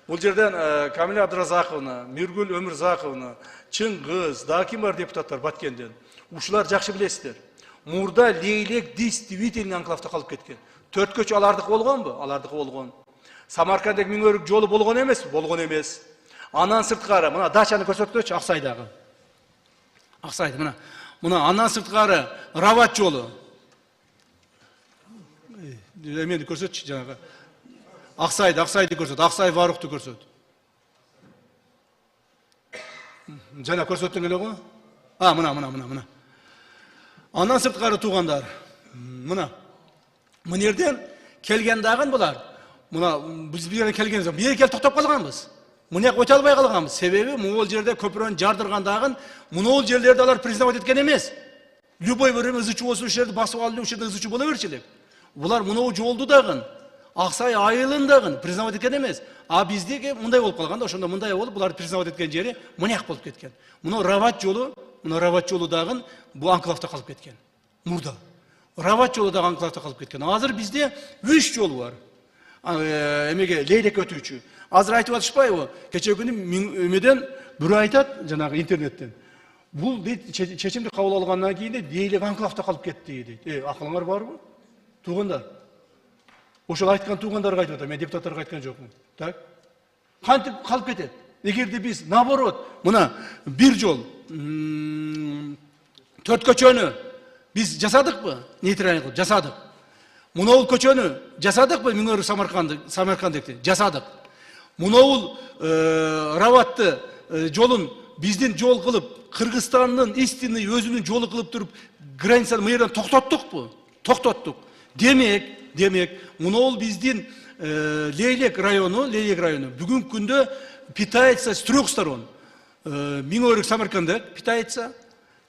бул жерден Камиля Абдыразаковна, Миргүл Өмүрзаковна, Чыңгыз, дагы ким бар депутаттар Баткенден. Ушулар жакшы билесиздер. Мурда Лейлек действительно анклавда калып кеткен. Төрткөчү алардыкы болгонбу? Алардыкы болгон. Самарканддагы Миңөрүк жолу болгон эмеспи? Болгон эмес. Анан сырткары, мына дачаны көрсөткөчү Аксайдагы. Аксайды мына. Мына андан сырткары Рават жолу. Эмени көрсөтчү жанагы. Аксайды көрсөт, Аксай Варукту көрсөт. Жана көрсөттүң эле го? Мына. Андан сырткары туугандар. Мына. Мынерден келген дагы булар. Мына биз бирге келген жок. Бир келип токтоп калганбыз. Мына өтө албай калганбыз. Себеби могул жерде көпүрөнү жардыргандагы могул жерлерде алар признавать эткен эмес. Любой бир ызычуу болсо ушул жерди басып алып ушул жерде ызычуу боло берчү элек. Булар мына жолду дагы Аксай айылын дагы признавать эткен эмес. А биздеги мындай болуп калганда, ошондо мындай болуп, булар признавать эткен жери мынак болуп кеткен. Мына Рават жолу дагы бул анклавда калып кеткен. Мурда. Рават жолу дагы анклавда калып кеткен. Азыр бизде 3 жол бар. Эмеге Лейлек өтүүчү. Азыр айтып атышпайбы? Кече күнү эмеден бир айтат, жанагы интернеттен. Бул чечимди кабыл алгандан кийин Лейлек анклавда калып кетти дейт. Акылыңар барбы? Туугандар. Ошол айткан туугандарга айтып атам, мен депутаттарга айткан жокмун. Так? Кантип калып кетет? Эгерде биз наоборот, мына бир жол төрт көчөнү биз жасадыкпы? Нейтралдык кылып жасадык. Мына көчөнү жасадыкпы? Миңөрү Самаркандыкты жасадык. Мына Раватты жолун биздин жол кылып Kırgızstandын истинный өзүнүн жолу кылып туруп, границаны мына жерден токтоттукпу? Токтоттук. Демек, мына биздин Лейлек району бүгүнкү күндө питается с 3 сторон. Миңөрүк Самарканда питается,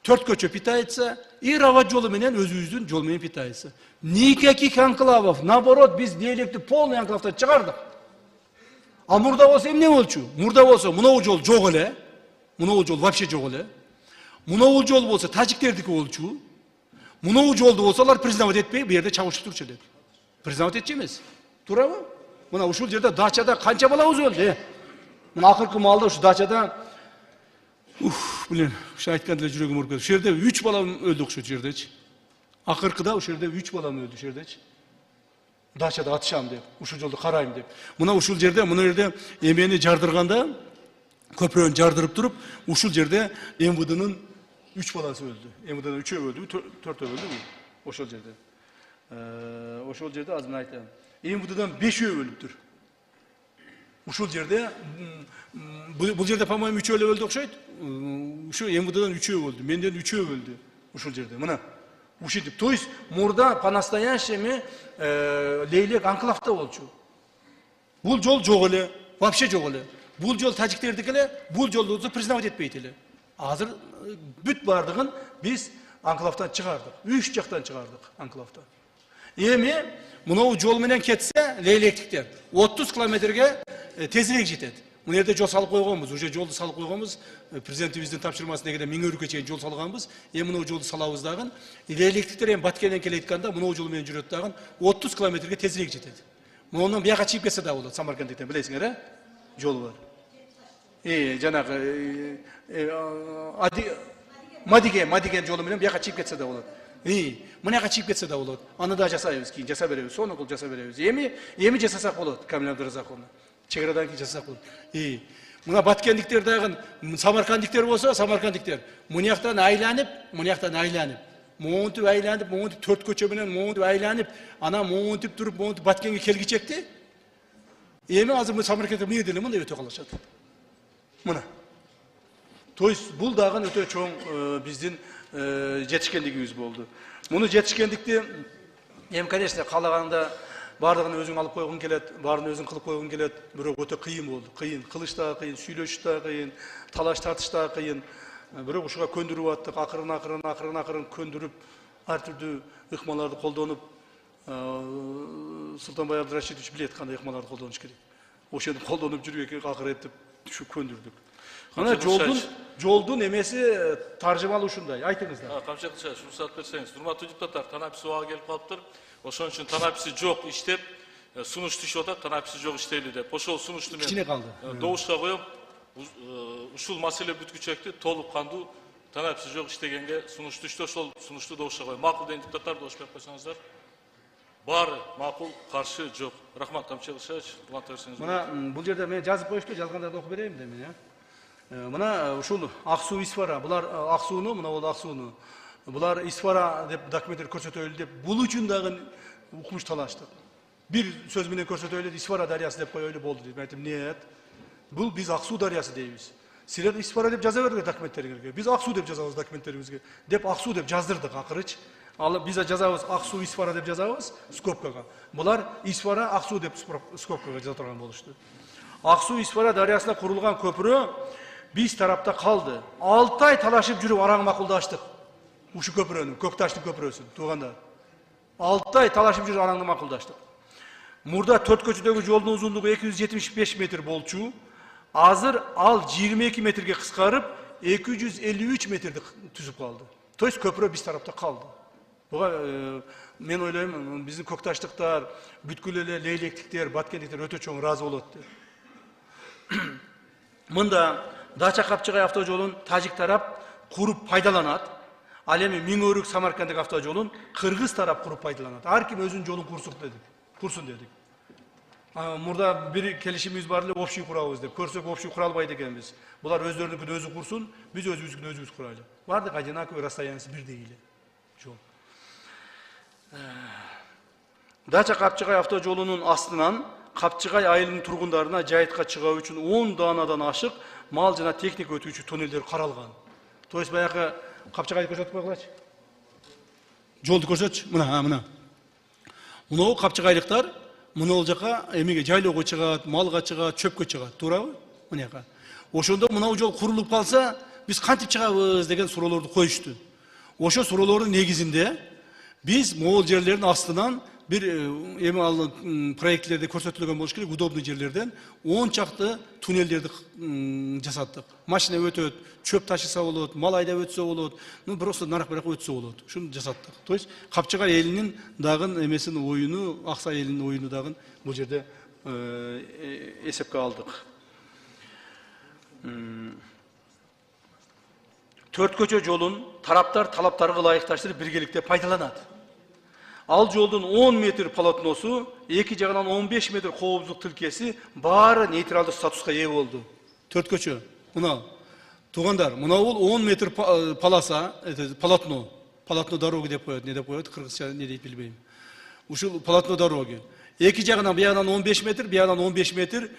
4 көчө питается, и Рават жолу менен өзүбүздүн жол менен питается. Никаких анклавов, наоборот, биз Лейлекти полный анклавдан чыгардык. А мурда болсо эмне болчу? Мурда болсо мына жол жок эле. Мына жол вообще жок эле. Мына жол болсо тажиктердики болчу. Мына жолду болсо алар признавать этпей, бу жерде чабышып турчу элек. Признавать этчү эмес. Туурабы? Мына ушул жерде дачада канча балабыз өлдү? Мына акыркы маалда ушу дачада ушу айтканда жүрөгүм ооруп кетти. Ушул жерде 3 балам өлдү ушул жердечи. Акыркыда ушул жерде 3 балам өлдү ушул жердечи. Дачада атышам деп, ушул жолду карайм деп. Мына ушул жерде, эмени жардырганда, көпүрөнү жардырып туруп, ушул жерде МВДнын 3 баласы өлдү. МВДнын 3-өө өлдү, 4-өө өлдү. Ошол жерде. Ошол жерде азыр мен айтам. МВДдан 5-өө өлүптүр. Ушул жерде, бул жерде, по-моему, 3-өө өлдү окшойт. Ушу МВДдан 3-өө өлдү, менден 3-өө өлдү. Ушул жерде. Мына. Ушинтип, то есть мурда по-настоящему Лейлек анклавда болчу. Бул жол жок эле, вообще жок эле. Бул жол тажиктердики эле, бул жолду признавать этпейт эле. Азыр бүт бардыгын биз анклавдан чыгардык. 3 жактан чыгардык анклавдан. Эми мына жол менен кетсе Лейлектиктер 30 километрге тезирээк жетет. Мына жерде жол салып койгонбуз, уже жолду салып койгонбуз. Президентибиздин тапшырмасы негиде Миңөрүккө чейин жол салганбыз. Эми мына жолду салабыз дагы. Лейлектиктер эми Баткенден келе айтканда мына жол менен жүрөт дагы 30 километрге тезирээк жетет. Мунун бияка чыгып кетсе да болот, Самаркандтан билесиңер, э? Жол бар. Жанагы Мадиген жолу менен бияка чыгып кетсе да болот. Мынага чыгып кетсе да болот. Аны да жасайбыз, кийин жаса беребиз, сону кылып жаса беребиз. Эми жасасак болот, Камил Абдыразаковна. Чеградан кийин жасасак болот. Мына Баткендиктер дагы, Самаркандиктер болсо, Самаркандиктер мынаяктан айланып, монтип айланып, монтип 4 көчө менен монтип айланып, анан монтип туруп, монтип Баткенге келгичекти. Эми азыр мы Самаркандда эмне деле мындай өтө калышат. Мына. То есть бул дагы өтө чоң биздин жетишкендигибиз болду. Муну жетишкендикти эми, конечно, каалаганда бардыгын өзүң алып койгуң келет, баарын өзүң кылып койгуң келет, бирок өтө кыйын болду. Кыйын, кылыш да кыйын, сүйлөшүш да кыйын, талаш тартыш да кыйын. Бирок ушуга көндүрүп аттык, акырын көндүрүп, ар түрдүү ыкмаларды колдонуп, Султанбай Абдырашидович билет кандай ыкмаларды колдонуш керек. Ошону колдонуп жүрүп акыры этип ушу көндүрдүк. Ана жолдун эмеси таржымалы ушундай. Айтыңыздар. Камча Кылчаев, уруксат берсеңиз. Урматтуу депутаттар, танаписи убага келип калыптыр. Ошон үчүн танаписи жок иштеп, сунуш түшүп атат, танаписи жок иштейли деп. Ошол сунушту мен кичине калды. Добушка коем. Ушул маселе бүткүчөктү толук кандуу танаписи жок иштегенге сунуш түштү, ошол сунушту добушка коем. Макул деген депутаттар добуш берип койсоңуздар. Баары макул, каршы жок. Рахмат, Камча Кылчаев, уланта берсеңиз. Мына бул жерде мен жазып коюшту, жазгандарды окуп берейин деп мен, Мына ушул Аксуу Исфара, булар Аксууну, мына бул Аксууну. Булар Исфара деп документтер көрсөтөлү деп, бул үчүн дагы укмуш талаштык. Бир сөз менен көрсөтөлү, Исфара дарыясы деп коелу болду деп айтып, нет. Бул биз Аксуу дарыясы дейбиз. Силер Исфара деп жаза бергилер документтериңерге. Биз Аксуу деп жазабыз документтерибизге. Деп Аксуу деп жаздырдык акырыч. Ал биз жазабыз Аксуу Исфара деп жазабыз скобкага. Булар Исфара Аксуу деп скобкага жаза турган болушту. Аксуу Исфара дарыясына курулган көпүрө биз тарапта калды. 6 ай талашып жүрүп араң макулдаштык. Ушу көпүрөнүн, Көкташтын көпүрөсүн, туугандар. 6 ай талашып жүрүп араңды макулдаштык. Мурда 4 көчөдөгү жолдун узундугу 275 метр болчу. Азыр ал 22 метрге кыскарып, 253 метрди түзүп калды. То есть көпүрө биз тарапта калды. Буга мен ойлойм, биздин Көкташтыктар, бүткүл эле Лейлектиктер, Баткендиктер өтө чоң ыраазы болот деп. Мында Дача Капчыгай автожолун тажик тарап куруп пайдаланат. Ал эми Миңөрүк Самаркандык автожолун кыргыз тарап куруп пайдаланат. Ар ким өзүнүн жолун курсун дедик. Мурда бир келишимибиз бар эле, общий курабыз деп. Көрсөк общий кура албайт экенбиз. Булар өздөрүнүкүн өзү курсун, биз өзүбүздүкүн өзүбүз курайлы. Бардык одинаковый расстояниясы бирдей эле жол. Дача Капчыгай автожолунун астынан Капчыгай айылынын тургундарына жайытка чыгуу үчүн 10 даанадан ашык мал жана техника өтүүчү туннелдер каралган. То есть баягы Капчагайды көрсөтүп койгулачы. Жолду көрсөтчү. Мына. Мынау Капчагайлыктар мынау жака эмеге жайлоого чыгат, малга чыгат, чөпкө чыгат, туурабы? Мынаяка. Ошондо мынау жол курулуп калса, биз кантип чыгабыз деген суроолорду коюшту. Ошо суроолордун негизинде биз могул жерлердин астынан bir proyektlerde көрсөтүлгөн болуш керек, удобный жерлерден 10 чакты туннелдерди жасаттык. Машина өтөт, чөп ташыса болот, мал айдап өтсө болот, просто нарак-барак өтсө болот. Шуну жасаттык. То есть Капчагай элинин дагы эмесин оюну, Аксай элинин оюну дагы бул жерде эсепке алдык. Төрт көчө жолун тараптар талаптарга ылайыкташтырып биргеликте пайдаланат. Ал жолдун 10 метр полотносу, эки жагынан 15 метр коопсуздук тилкеси баары нейтралдык статуска ээ болду. Төрт көчө. Мына туугандар, мына бул 10 метр полоса, полотно дороги деп коет, не деп коет, кыргызча не дейт билбейм. Ушул полотно дороги. Эки жагынан биягынан 15 метр, биягынан 15 метр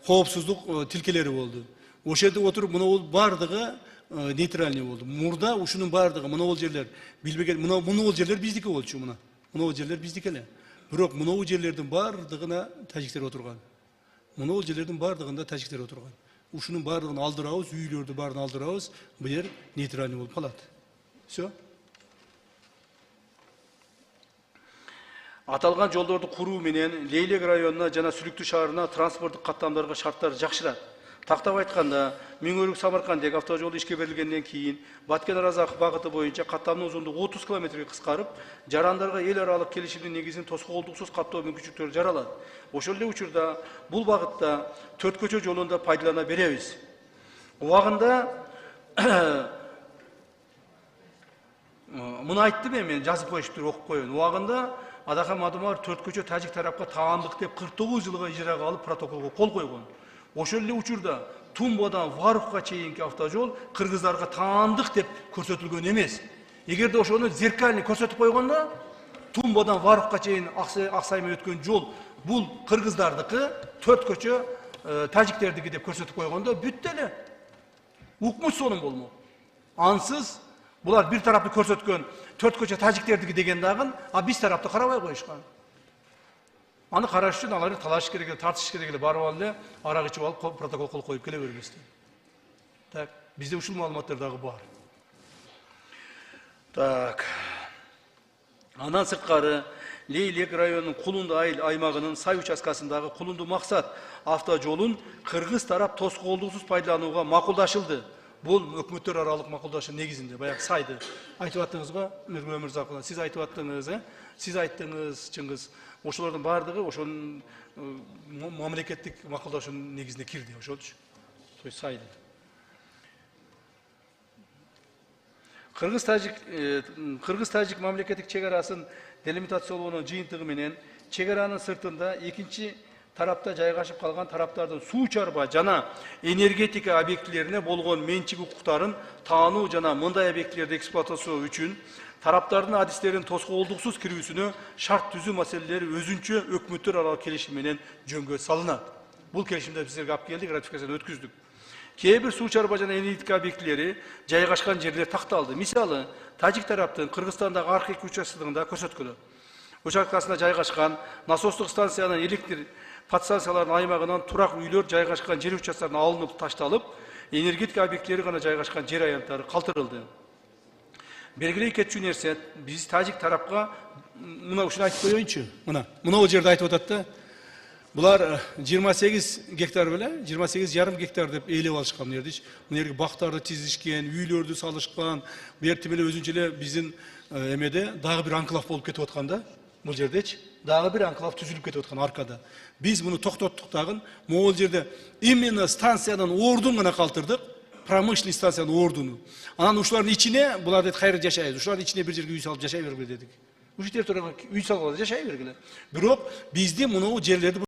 коопсуздук тилкелери болду. Ошол жерде отуруп мына бул бардыгы нейтральный болду. Мурда ушунун бардыгы мына жерлер билбеген, мына жерлер биздики болчу мына. Мына жерлер биздики эле. Бирок мына жерлердин бардыгына тажиктер отурган. Мына жерлердин бардыгында тажиктер отурган. Ушунун бардыгын алдырабыз, үйлөрдү баарын алдырабыз, бул жер нейтральный болуп калат. Всё. Аталган жолдорду куруу менен Лейлек районуна жана Сүлүктүү шаарына транспорттук каттамдарга шарттар жакшырат. Тактап айтканда, Миңөрүк Самаркандек автожолу ишке берилгенден кийин Баткен-Аразак багыты боюнча каттамдын узундугу 30 километрге кыскарып, жарандарга эл аралык келишимдин негизинде тоскоолдуксуз каттоо мүмкүнчүлүктөрү жаралат. Ошол эле учурда бул багытта төрт көчө жолунда пайдалана беребиз. Убагында муну айттым мен жазып коюштур, окуп коеюн. Убагында Адакам Адымар төрт көчө тажик тарапка таандык деп 49 жылга ижарага алып протоколго кол койгон. Ошол эле учурда Тумбадан Варукка чейинки автожол кыргыздарга таандык деп көрсөтүлгөн эмес. Эгерде ошону зеркальный көрсөтүп койгондо, Тумбадан Варукка чейин Аксаймен өткөн жол бул кыргыздардыкы, төрт көчө тажиктердики деп көрсөтүп койгондо бүттү эле. Укмуш сонун болмок. Ансыз булар бир тарапты көрсөткөн төрт көчө тажиктердики деген дагы, биз тарапты карабай коюшкан. Аны караш үчүн аларды талаш керек, тартыш керек эле, барып алып эле арак ичип алып протокол кол коюп келе бербестен. Так, бизде ушул маалыматтар дагы бар. Так. Андан сырткары Лейлек районунун Кулунду айыл аймагынын Сай участкасындагы Кулунду Максат автожолун кыргыз тарап тоскоолдуксуз пайдаланууга макулдашылды. Бул өкмөттөр аралык макулдашуу негизинде баягы Сайды айтып аттыңыз го, Миргүл Өмүрзакова, сиз айтып аттыңыз, сиз айттыңыз, Чыңгыз. Ошолордун бардыгы ошонун мамлекеттик макулдашуунун негизине кирди, ошолчу. То есть Сайды. Кыргыз-тажик мамлекеттик чек арасын делимитациялоонун жыйынтыгы менен чек аранын сыртында экинчи тарапта жайгашып калган тараптардын суу чарба жана энергетика объектилерине болгон менчик укуктарын таануу жана мындай объектилерди эксплуатациялоо үчүн тараптардын адистерин тоскоолдуксуз кирүүсүнө шарт түзүү маселелери өзүнчө өкмөттөр аралык келишим менен жөнгө салынат. Бул келишимди сиздерге алып келдик, ратификациядан өткүздүк. Кээ бир суу чарба жана энергетика объектилери жайгашкан жерлер такталды. Мисалы, тажик тараптын Кыргызстандагы Архик участкасында көрсөткүлө. Участкасында жайгашкан насостук станциянын электр подстанцияларынын аймагынан турак үйлөр жайгашкан жер участкаларына алынып ташталып, энергетика объектилери гана жайгашкан жер аянттары калтырылды. Белгилей кетчү нерсе, биз тажик тарапка мына ушуну айтып коеюнчу. Мына жерде айтып атат да. Булар 28 гектар беле, 28,5 гектар деп ээлеп алышкан жерди. Мына жерге бактарды тизишкен, үйлөрдү салышкан, бу жерде эле өзүнчө эле биздин эмеде дагы бир анклав болуп кетип атканда, бул жердечи дагы бир анклав түзүлүп кетип аткан аркада. Биз муну токтоттук дагы, могул жерде именно станциянын ордун гана калтырдык, промышленный станциянын ордуну. Анан ушулардын ичине булар дейт кайра жашайбыз. Ушулардын ичине бир жерге үй салып жашай бергиле дедик. Ушул территорияга үй салып жашай бергиле. Бирок бизди муну жерлерди